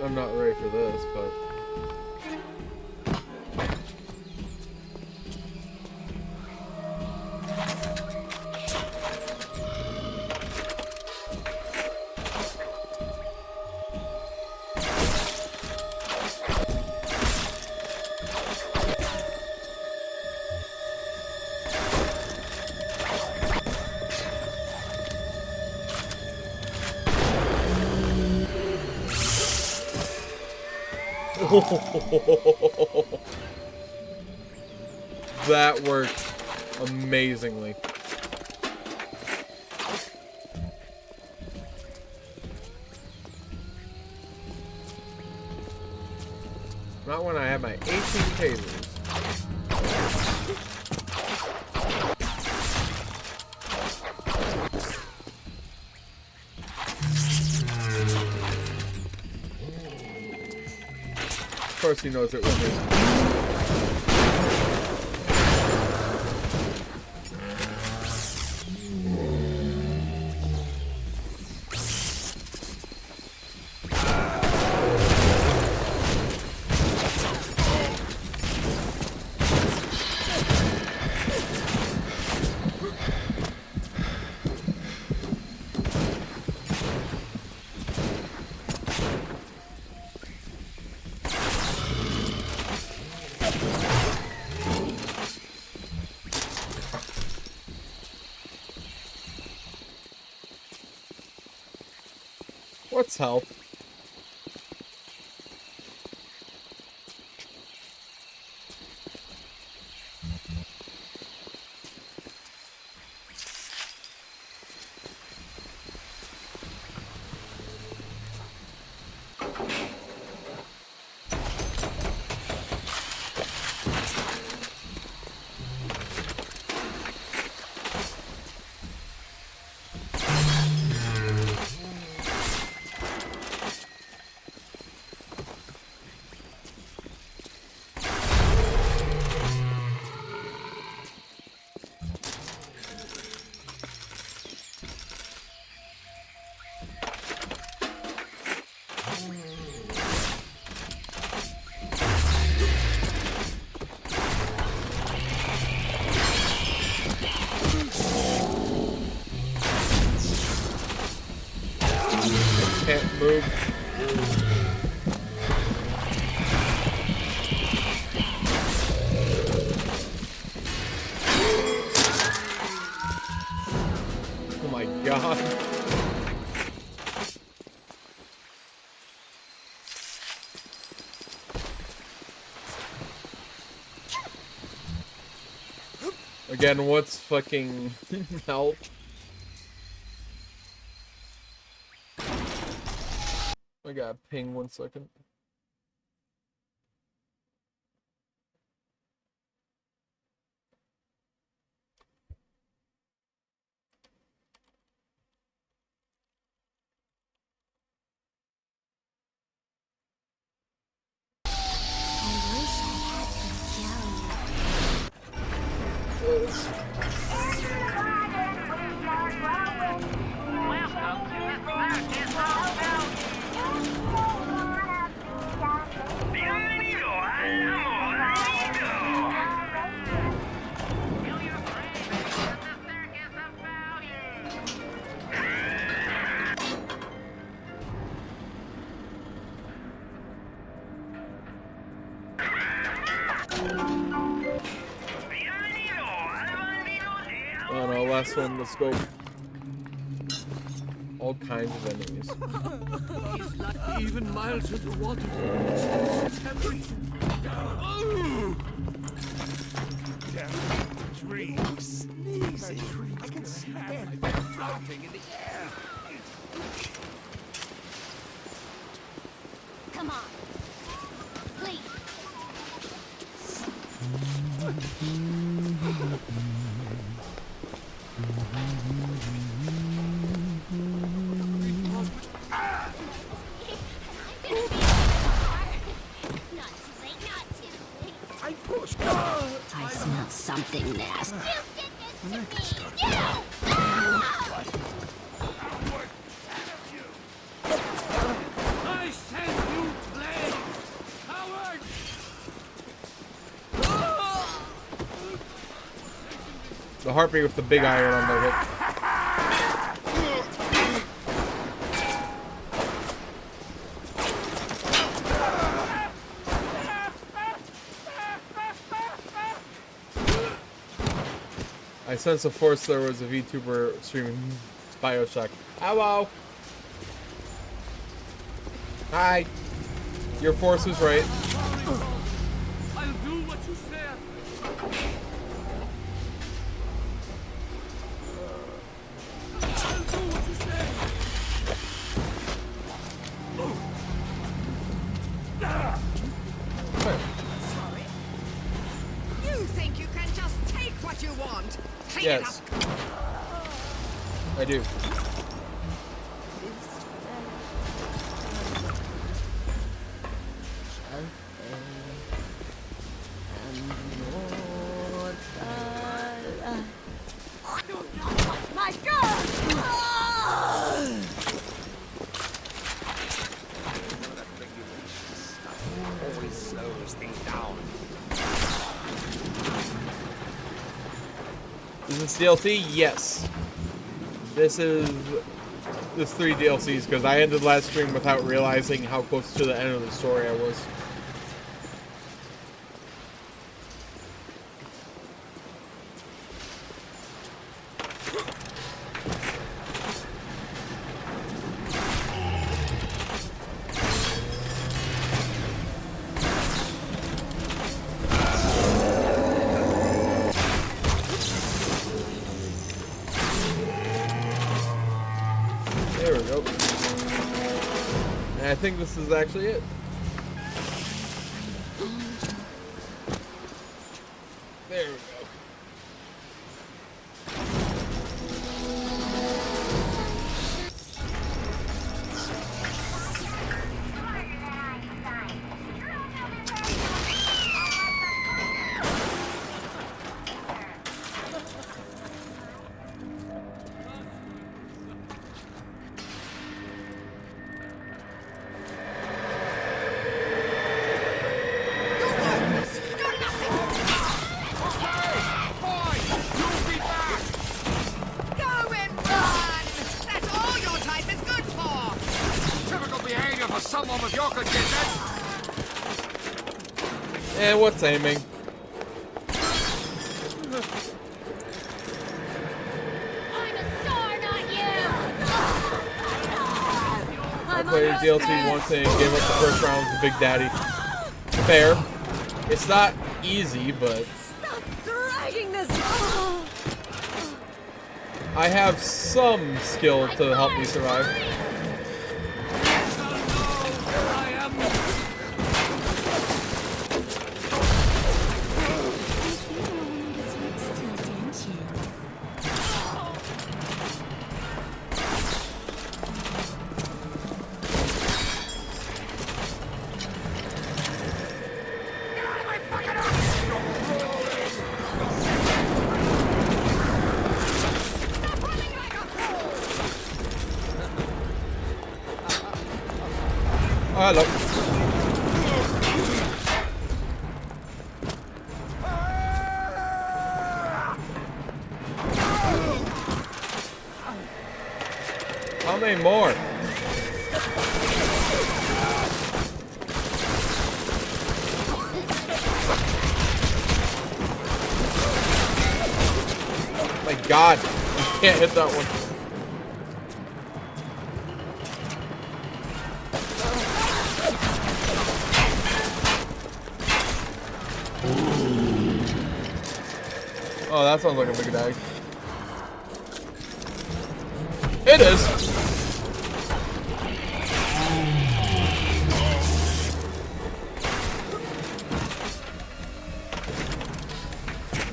Speaker 1: I'm not ready for this, but... That worked amazingly. Not when I have my 18 tasers. Of course he knows it with me. What's help? Can't move. Oh my god. Again, what's fucking help? I got ping 1 second.
Speaker 5: I wish I had
Speaker 1: Oh no, last one, let's go. All kinds of enemies.
Speaker 10: Even miles of the water. Dreams. Easy. I can see them floating in the air.
Speaker 5: Come on. Please.
Speaker 10: I pushed.
Speaker 5: I smell something nasty. You did this to me.
Speaker 10: I said you play, coward!
Speaker 1: The harpy with the big iron on their hook. I sense of force there was a VTuber streaming Bioshock. Hello! Hi! Your force was right.
Speaker 10: I'll do what you said. I'll do what you said.
Speaker 8: Sorry. You think you can just take what you want? Clean it
Speaker 1: Yes.
Speaker 8: up.
Speaker 1: I do.
Speaker 8: My God!
Speaker 10: Always slows things down.
Speaker 1: Is this DLC? Yes. This is... This 3 DLCs, because I ended last stream without realizing how close to the end of the story I was. There we go. And I think this is actually it. There we go.
Speaker 8: Go and run! That's all your type is good for!
Speaker 10: Typical behavior for someone with your condition.
Speaker 1: And what's aiming?
Speaker 5: I'm a star, not you!
Speaker 1: I played DLC once and gave up the first round with Big Daddy. Fair. It's not easy, but
Speaker 8: Stop dragging this!
Speaker 1: I have some skill to help me survive.
Speaker 10: I am.
Speaker 1: hello. How many more? My God, I can't hit that one. Oh, that sounds like a big dag. It is.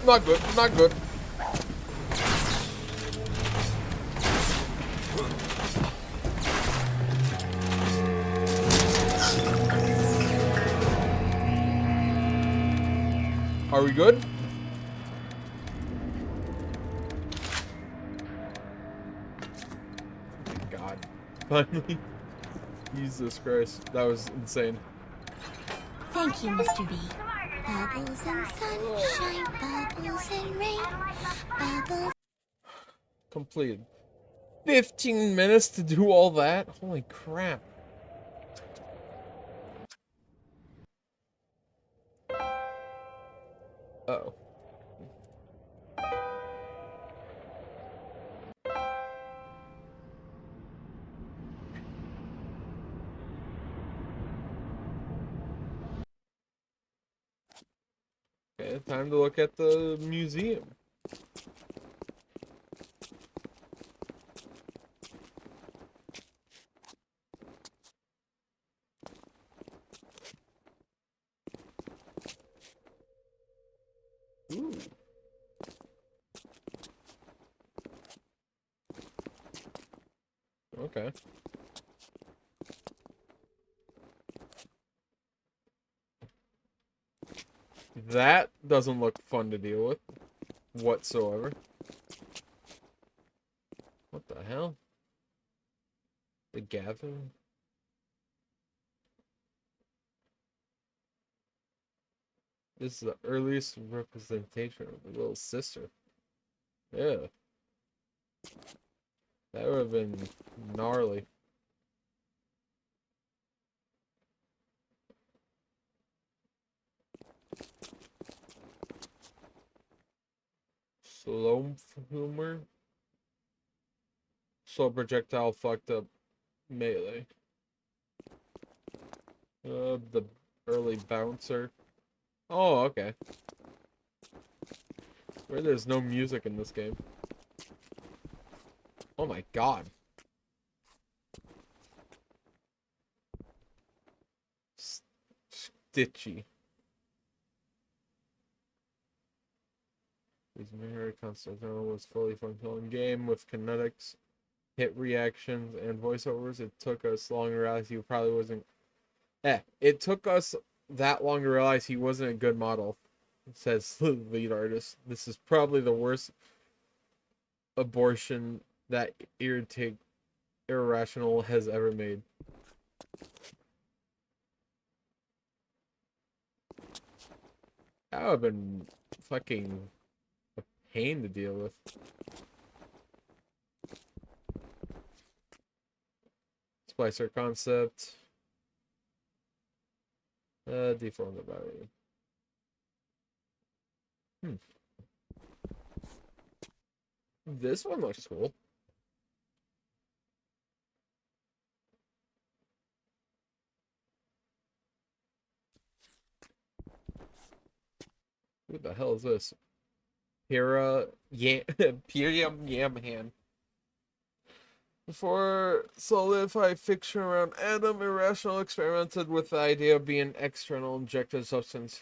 Speaker 1: Not good, not good. Are we good? Thank God. Finally. Jesus Christ. That was insane.
Speaker 5: Thank you, Mr. B. Bubbles and sunshine, bubbles and rain, bubbles.
Speaker 1: Completed. 15 minutes to do all that? Holy crap. Uh-oh. Okay, time to look at the museum. Ooh. Okay. That doesn't look fun to deal with whatsoever. What the hell? The gathering? This is the earliest representation of the little sister. Yeah. That would have been gnarly. Slow humor. Slow projectile fucked up melee. The early bouncer. Oh, okay. Where there's no music in this game. Oh my God. Stitchy. His mirror Constantino was fully functional in game with kinetics, hit reactions, and voiceovers. It took us long to realize he probably wasn't. It took us that long to realize he wasn't a good model, says the lead artist. This is probably the worst abortion that Irrational has ever made. That would have been fucking a pain to deal with. Splicer concept. Deform the battery. This one looks cool. What the hell is this? Pira Pirium Yamhan. Before solidify fiction around Adam, Irrational experimented with the idea of being external injected substance.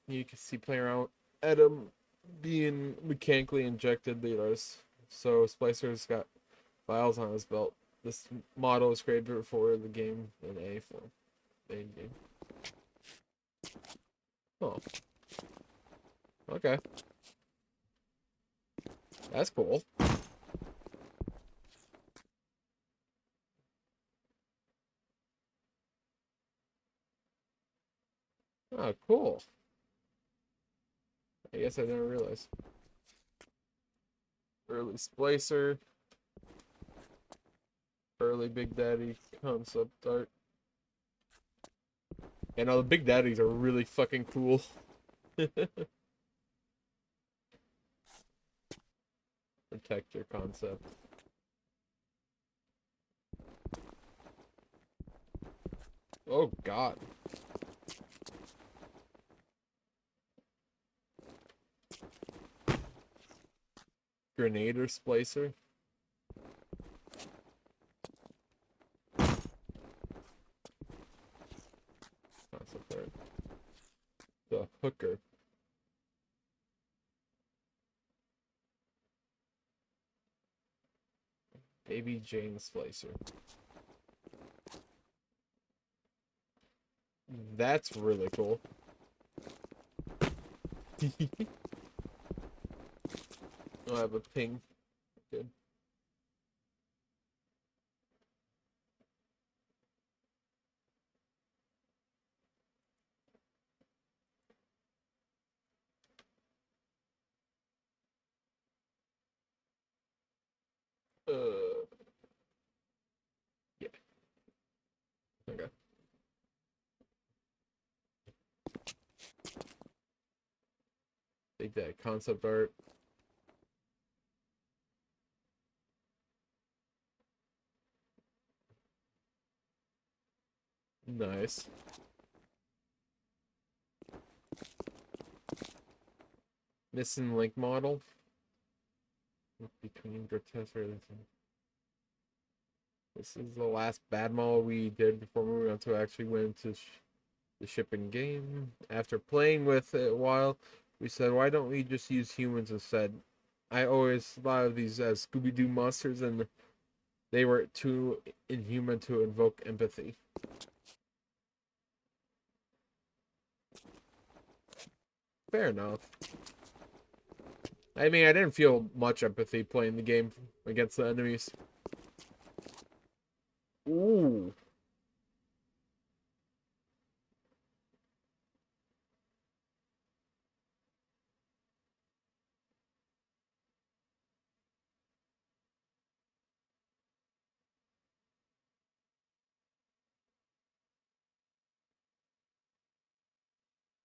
Speaker 1: You can see playing around with Adam being mechanically injected leaders. So Splicer's got files on his belt. This model was created before the game in A form. Main game. Oh. Okay. That's cool. Oh, cool. I guess I didn't realize. Early Splicer. Early Big Daddy concept art. And the Big Daddies are really fucking cool. Protector concept. Oh god. Grenader Splicer. Concept art. The Hooker. Baby Jane Splicer. That's really cool. I have a ping. Good. Yeah. Okay. Take that concept art. Nice. Missing link model. Between grotesque. This is the last bad model we did before moving on to actually went into the shipping game. After playing with it a while, we said, why don't we just use humans instead? I always thought of these as Scooby-Doo monsters, and they were too inhuman to invoke empathy. Fair enough. I mean, I didn't feel much empathy playing the game against the enemies. Ooh.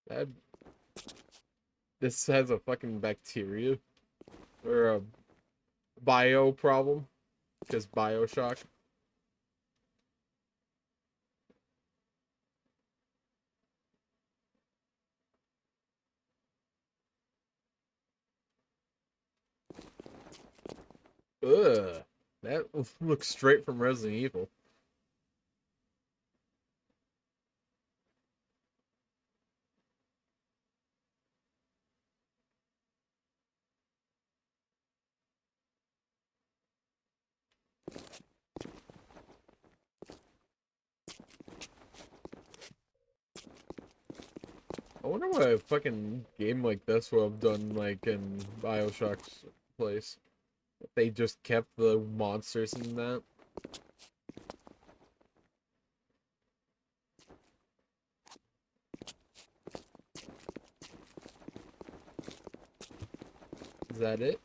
Speaker 1: That... This has a fucking bacteria. Or a bio problem. Because Bioshock. Ugh. That looks straight from Resident Evil. I wonder what a fucking game like this would have done, like, in Bioshock's place. If they just kept the monsters in that. Is that it?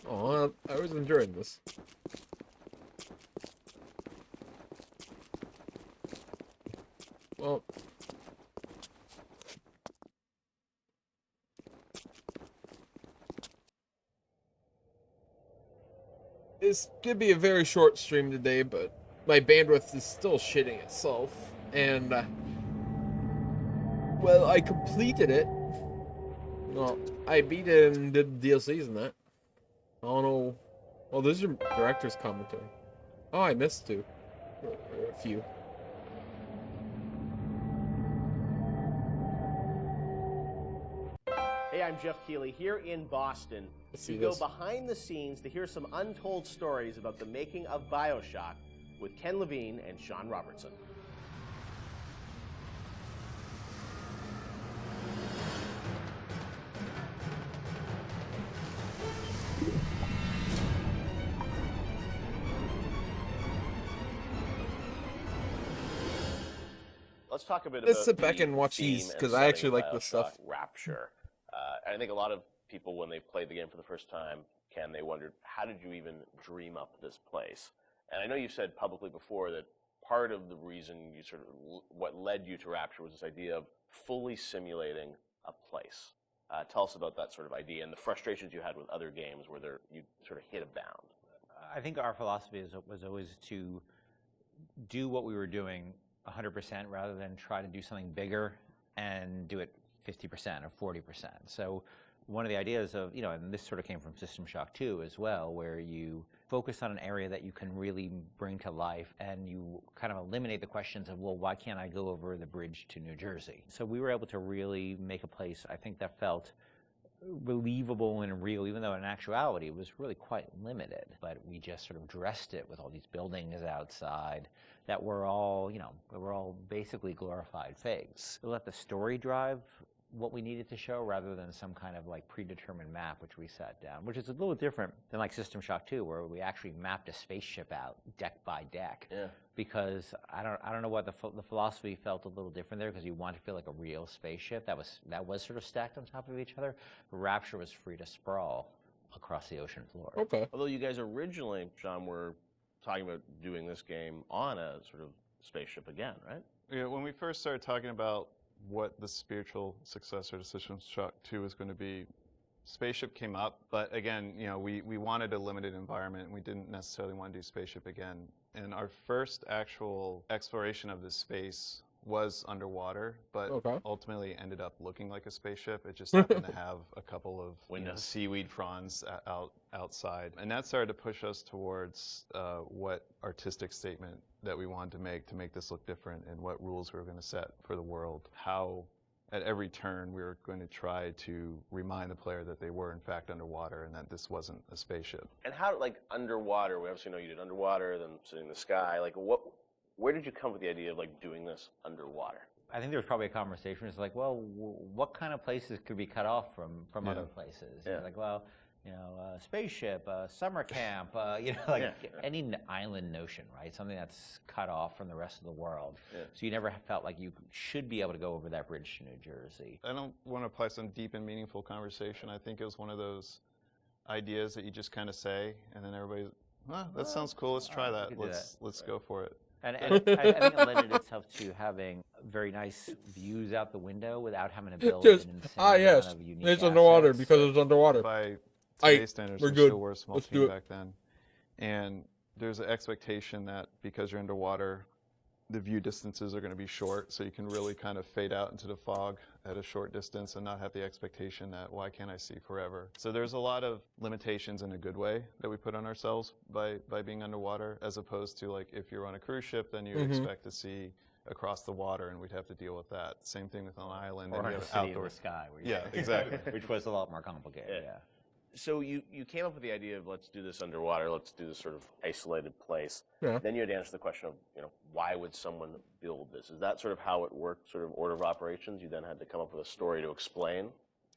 Speaker 1: Oh, I was enjoying this. Well, this could be a very short stream today, but my bandwidth is still shitting itself, and well, I completed it. Well, I beat it and did DLCs and that. I don't know. Well, this is your director's commentary. Oh, I missed two. Or a few.
Speaker 11: Hey, I'm Jeff Keighley here in Boston.
Speaker 1: See
Speaker 11: You go
Speaker 1: this.
Speaker 11: behind the scenes to hear some untold stories about the making of Bioshock with Ken Levine and Sean Robertson. Let's talk a bit
Speaker 1: Let's
Speaker 11: about
Speaker 1: sit back
Speaker 11: the
Speaker 1: and watch
Speaker 11: theme
Speaker 1: these,
Speaker 11: and
Speaker 1: 'cause I
Speaker 11: setting
Speaker 1: actually
Speaker 11: of
Speaker 1: like this stuff.
Speaker 11: Bioshock Rapture. I think a lot of people, when they played the game for the first time, Ken, they wondered, how did you even dream up this place? And I know you said publicly before that part of the reason you sort of, what led you to Rapture was this idea of fully simulating a place. Tell us about that sort of idea and the frustrations you had with other games where you sort of hit a bound.
Speaker 2: I think our philosophy was always to do what we were doing 100% rather than try to do something bigger and do it 50% or 40%. So one of the ideas of, and this sort of came from System Shock 2 as well, where you focus on an area that you can really bring to life and you kind of eliminate the questions of, well, why can't I go over the bridge to New Jersey? So we were able to really make a place, I think, that felt believable and real, even though in actuality it was really quite limited. But we just sort of dressed it with all these buildings outside that were all, basically glorified fakes. We let the story drive what we needed to show rather than some kind of like predetermined map which we sat down, which is a little different than like System Shock 2, where we actually mapped a spaceship out deck by deck.
Speaker 11: Yeah.
Speaker 2: Because I don't know what the philosophy felt a little different there, because you want to feel like a real spaceship that was sort of stacked on top of each other. Rapture was free to sprawl across the ocean floor.
Speaker 1: Okay.
Speaker 11: Although you guys originally, John, were talking about doing this game on a sort of spaceship again, right?
Speaker 12: Yeah, when we first started talking about what the spiritual successor to System Shock 2 was going to be, Spaceship came up, but again, we wanted a limited environment, and we didn't necessarily want to do Spaceship again. And our first actual exploration of this space was underwater, but ultimately ended up looking like a spaceship. It just happened to have a couple of seaweed fronds outside. And that started to push us towards what artistic statement that we wanted to make this look different, and what rules we were going to set for the world. How at every turn we were going to try to remind the player that they were in fact underwater and that this wasn't a spaceship.
Speaker 11: And how, like, underwater, we obviously know you did underwater, then sitting in the sky, like where did you come with the idea of like doing this underwater?
Speaker 2: I think there was probably a conversation. It's like, well, what kind of places could be cut off from other places?
Speaker 11: Yeah.
Speaker 2: Like, well, spaceship, summer camp, any island notion, right? Something that's cut off from the rest of the world.
Speaker 11: Yeah.
Speaker 2: So you never felt like you should be able to go over that bridge to New Jersey.
Speaker 12: I don't want to apply some deep and meaningful conversation. I think it was one of those ideas that you just kind of say, and then everybody's, that sounds cool. Let's try that. Let's go for it.
Speaker 2: And I think it lended itself to having very nice views out the window without having to build an insane amount of unique
Speaker 1: it's underwater
Speaker 2: assets.
Speaker 1: because it's underwater.
Speaker 12: By today's standards,
Speaker 1: we're
Speaker 12: we
Speaker 1: good.
Speaker 12: still were a small team back then. And there's an expectation that because you're underwater, the view distances are going to be short, so you can really kind of fade out into the fog at a short distance and not have the expectation that, why can't I see forever? So there's a lot of limitations in a good way that we put on ourselves by being underwater, as opposed to, like, if you're on a cruise ship, then you expect to see across the water, and we'd have to deal with that. Same thing with an island.
Speaker 2: Or
Speaker 12: and
Speaker 2: in
Speaker 12: you
Speaker 2: a
Speaker 12: have
Speaker 2: city
Speaker 12: outdoor
Speaker 2: in the sky.
Speaker 12: Exactly.
Speaker 2: Which was a lot more complicated, yeah.
Speaker 11: So you came up with the idea of, let's do this underwater, let's do this sort of isolated place.
Speaker 1: Yeah.
Speaker 11: Then you had to answer the question of, why would someone build this? Is that sort of how it worked, sort of order of operations? You then had to come up with a story to explain?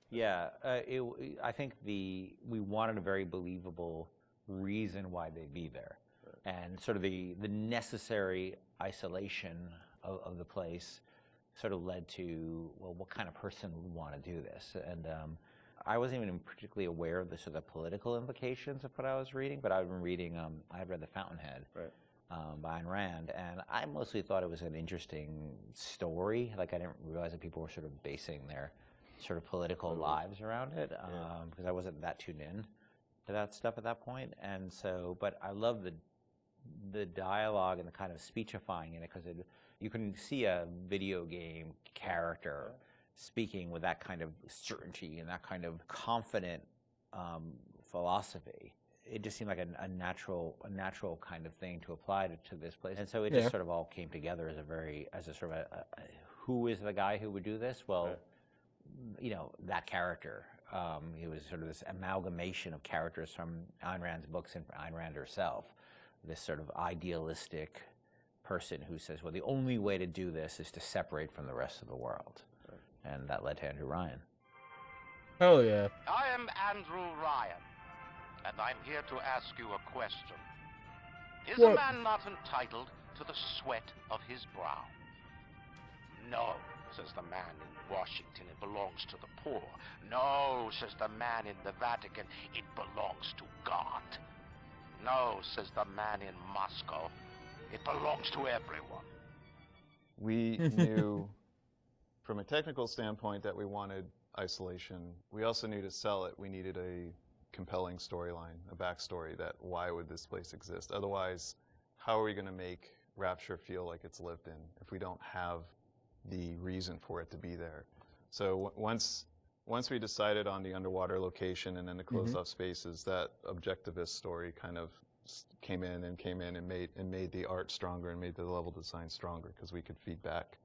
Speaker 2: Yeah, I think we wanted a very believable reason why they'd be there. Right. And sort of the necessary isolation of the place sort of led to, well, what kind of person would want to do this? And I wasn't even particularly aware of the sort of political implications of what I was reading, but I've been reading, I had read The Fountainhead by Ayn Rand, and I mostly thought it was an interesting story. Like, I didn't realize that people were sort of basing their sort of political lives around it, because I wasn't that tuned in to that stuff at that point. And so, but I love the dialogue and the kind of speechifying in it, because you can see a video game character speaking with that kind of certainty and that kind of confident philosophy. It just seemed like a natural kind of thing to apply to this place. And so it just sort of all came together as a sort of who is the guy who would do this? Well, that character. He was sort of this amalgamation of characters from Ayn Rand's books and Ayn Rand herself. This sort of idealistic person who says, well, the only way to do this is to separate from the rest of the world. And that led to Andrew Ryan.
Speaker 1: Hell yeah.
Speaker 13: I am Andrew Ryan, and I'm here to ask you a question. Is a man not entitled to the sweat of his brow? No, says the man in Washington, it belongs to the poor. No, says the man in the Vatican, it belongs to God. No, says the man in Moscow, it belongs to everyone.
Speaker 12: We knew from a technical standpoint that we wanted isolation. We also knew to sell it, we needed a compelling storyline, a backstory that why would this place exist? Otherwise, how are we going to make Rapture feel like it's lived in if we don't have the reason for it to be there? So once we decided on the underwater location and then the closed off spaces, that objectivist story kind of came in and made the art stronger and made the level design stronger because we could feed back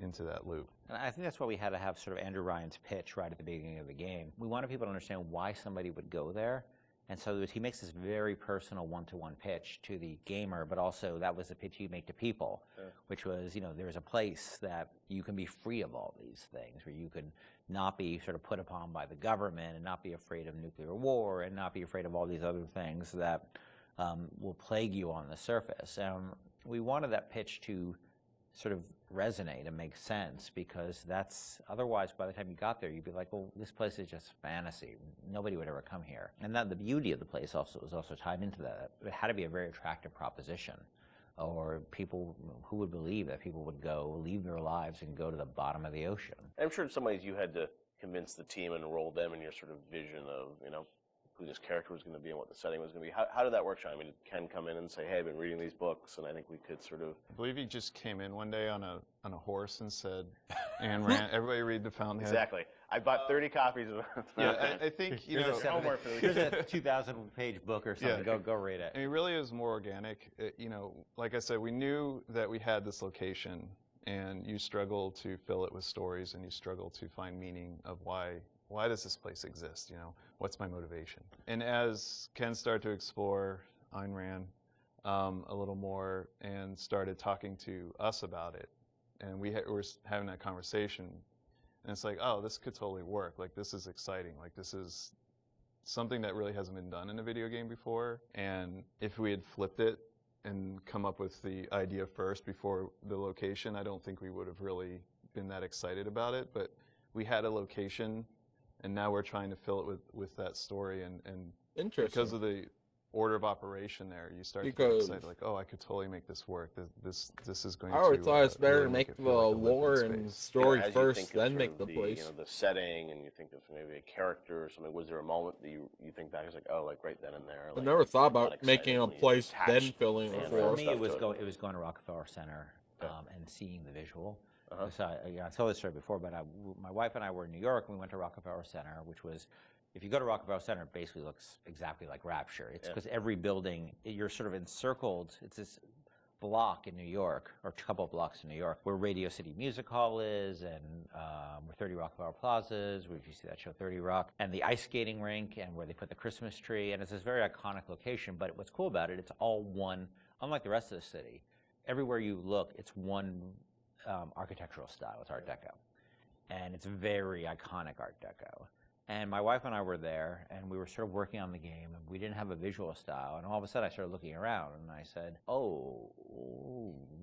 Speaker 12: into that loop.
Speaker 2: And I think that's why we had to have sort of Andrew Ryan's pitch right at the beginning of the game. We wanted people to understand why somebody would go there. And so he makes this very personal one-to-one pitch to the gamer, but also that was the pitch he'd make to people, which was, there's a place that you can be free of all these things, where you can not be sort of put upon by the government and not be afraid of nuclear war and not be afraid of all these other things that will plague you on the surface. We wanted that pitch to sort of resonate and make sense, because otherwise by the time you got there you'd be like, well, this place is just fantasy, nobody would ever come here. And that the beauty of the place was also tied into that. It had to be a very attractive proposition, or people who would believe that people would go leave their lives and go to the bottom of the ocean.
Speaker 11: I'm sure in some ways you had to convince the team and enroll them in your sort of vision of who this character was going to be and what the setting was going to be. How did that work, Sean? I mean, did Ken come in and say, hey, I've been reading these books, and I think we could sort of...
Speaker 12: I believe he just came in one day on a horse and said, and ran, everybody read The Fountainhead.
Speaker 11: Exactly. I bought 30 copies of The
Speaker 12: Fountainhead. I think,
Speaker 2: here's a 2,000-page book or something. Yeah. Go read it.
Speaker 12: I mean, really, it was more organic. Like I said, we knew that we had this location, and you struggle to fill it with stories, and you struggle to find meaning of why does this place exist? What's my motivation? And as Ken started to explore Ayn Rand a little more and started talking to us about it, and we were having that conversation, and it's like, oh, this could totally work. Like, this is exciting. Like, this is something that really hasn't been done in a video game before. And if we had flipped it and come up with the idea first before the location, I don't think we would have really been that excited about it. But we had a location, and now we're trying to fill it with that story, and because of the order of operation there, you start to get excited, like, oh, I could totally make this work. This is going to.
Speaker 1: I always thought it's better
Speaker 12: really
Speaker 1: to make the
Speaker 12: like
Speaker 1: lore and story first, then make the
Speaker 11: the
Speaker 1: place.
Speaker 11: The setting, and you think of maybe a character or something. Was there a moment that you think back, it's like, oh, like right then and there?
Speaker 1: I
Speaker 11: Like,
Speaker 1: never thought about making a place, then filling it
Speaker 2: For me, it was going to Rockefeller Center and seeing the visual. So I told this story before, but my wife and I were in New York, and we went to Rockefeller Center, which was, if you go to Rockefeller Center, it basically looks exactly like Rapture. It's because every building, you're sort of encircled. It's this block in New York, or a couple of blocks in New York, where Radio City Music Hall is, and where 30 Rockefeller Plazas, where you see that show 30 Rock, and the ice skating rink, and where they put the Christmas tree, and it's this very iconic location. But what's cool about it, it's all one, unlike the rest of the city. Everywhere you look, it's one architectural style. It's Art Deco, and it's very iconic Art Deco. And my wife and I were there, and we were sort of working on the game, and we didn't have a visual style. And all of a sudden, I started looking around, and I said, "Oh,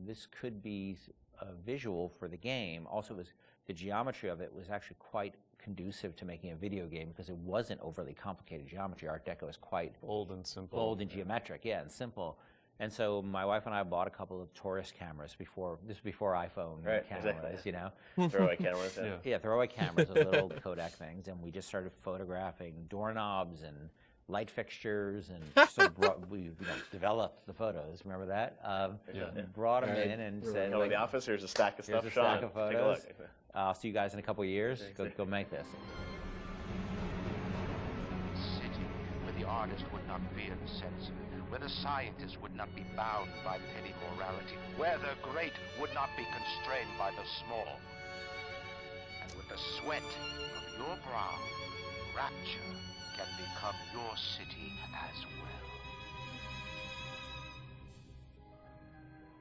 Speaker 2: this could be a visual for the game." Also, the geometry of it was actually quite conducive to making a video game, because it wasn't overly complicated geometry. Art Deco is quite
Speaker 12: bold and simple,
Speaker 2: bold and geometric, and simple. And so my wife and I bought a couple of Taurus cameras before iPhone cameras,
Speaker 11: Throwaway cameras.
Speaker 2: Yeah, throwaway cameras, those little Kodak things, and we just started photographing doorknobs and light fixtures, and so we developed the photos. Remember that? Brought them in and said,
Speaker 11: "Come in the office. Here's a stack of stuff.
Speaker 2: Here's a
Speaker 11: Sean,
Speaker 2: stack of photos.
Speaker 11: Take a look."
Speaker 2: I'll see you guys in a couple of years. Go make this.
Speaker 13: City where the artist would not fear the censor, where the scientist would not be bound by petty morality, where the great would not be constrained by the small. And with the sweat of your brow, Rapture can become your city as well.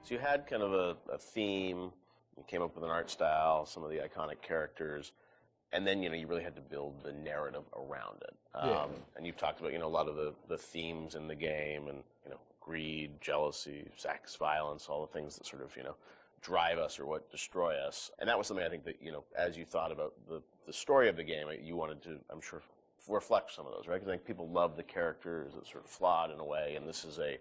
Speaker 11: So you had kind of a theme, you came up with an art style, some of the iconic characters, and then, you really had to build the narrative around it. And you've talked about, a lot of the themes in the game, and, greed, jealousy, sex, violence, all the things that sort of, drive us or what destroy us. And that was something I think that, as you thought about the story of the game, you wanted to, I'm sure, reflect some of those, right? Because I think people love the characters. It's sort of flawed in a way, and this is a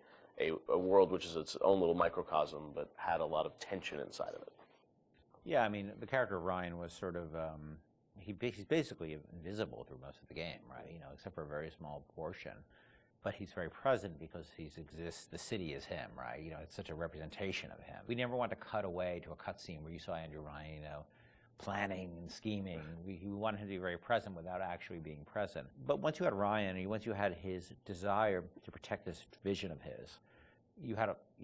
Speaker 11: world which is its own little microcosm, but had a lot of tension inside of it.
Speaker 2: Yeah, I mean, the character of Ryan was sort of, he's basically invisible through most of the game, right? Except for a very small portion. But he's very present because he exists, the city is him, right? It's such a representation of him. We never want to cut away to a cutscene where you saw Andrew Ryan, planning and scheming. We wanted him to be very present without actually being present. But once you had Ryan, once you had his desire to protect this vision of his, you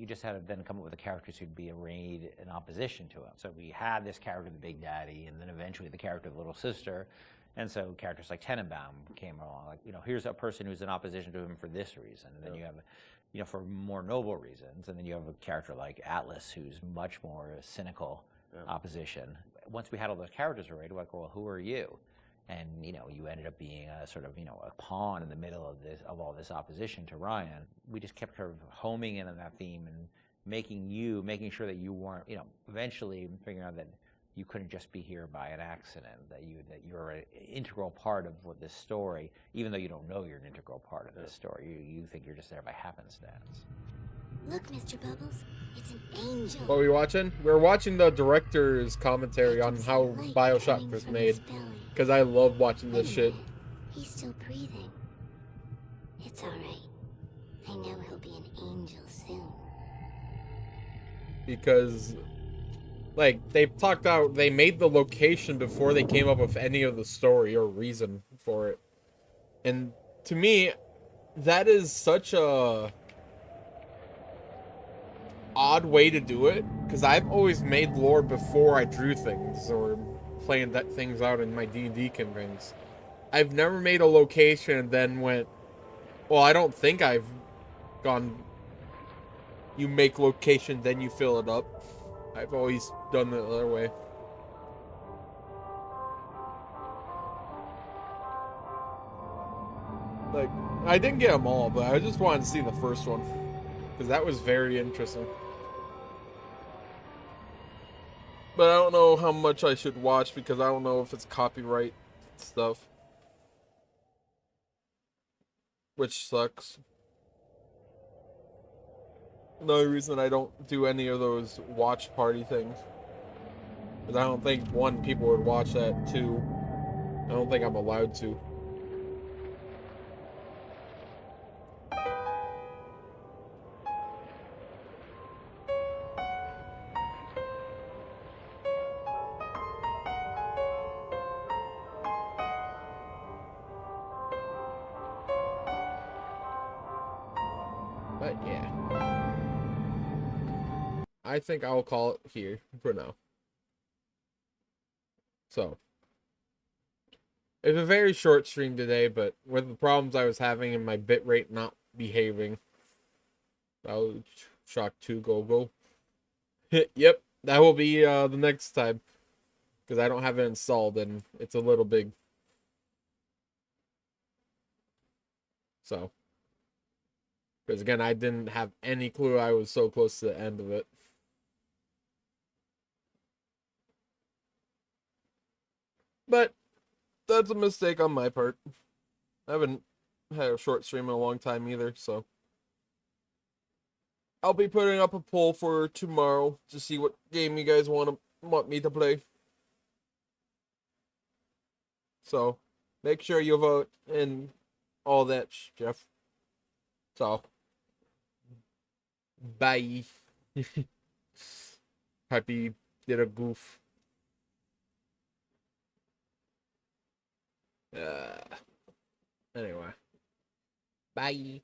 Speaker 2: just had to then come up with the characters who'd be arrayed in opposition to him. So we had this character, the Big Daddy, and then eventually the character of the Little Sister. And so characters like Tenenbaum came along, here's a person who's in opposition to him for this reason. And then you have, for more noble reasons. And then you have a character like Atlas, who's much more cynical opposition. Once we had all those characters arrayed, we're like, well, who are you? And, you ended up being a sort of, a pawn in the middle of all this opposition to Ryan. We just kept kind of homing in on that theme and making sure that you weren't, eventually figuring out that you couldn't just be here by an accident, that you're an integral part of this story, even though you don't know you're an integral part of this story. You think you're just there by happenstance.
Speaker 5: Look, Mr. Bubbles, it's an angel.
Speaker 1: What are we watching? We're watching the director's commentary on how Bioshock was made. Because I love watching this shit.
Speaker 5: He's still breathing. It's alright. I know he'll be an angel soon.
Speaker 1: Because, they made the location before they came up with any of the story or reason for it. And to me, that is such a odd way to do it. Because I've always made lore before I drew things or playing things out in my D&D campaigns. I've never made a location and then went, well, I don't think I've gone, you make location, then you fill it up. I've always done it the other way. I didn't get them all, but I just wanted to see the first one. Because that was very interesting. But I don't know how much I should watch because I don't know if it's copyright stuff. Which sucks. Another reason I don't do any of those watch party things. Because I don't think, one, people would watch that, two, I don't think I'm allowed to. But yeah, I think I'll call it here for now. So, it's a very short stream today, but with the problems I was having and my bitrate not behaving, Bioshock 2 go. Yep, that will be the next time, because I don't have it installed and it's a little big. So. Because again, I didn't have any clue I was so close to the end of it. But that's a mistake on my part. I haven't had a short stream in a long time either, so. I'll be putting up a poll for tomorrow to see what game you guys want me to play. So, make sure you vote and all that, Jeff. So. Bye. Happy did a goof. Anyway. Bye.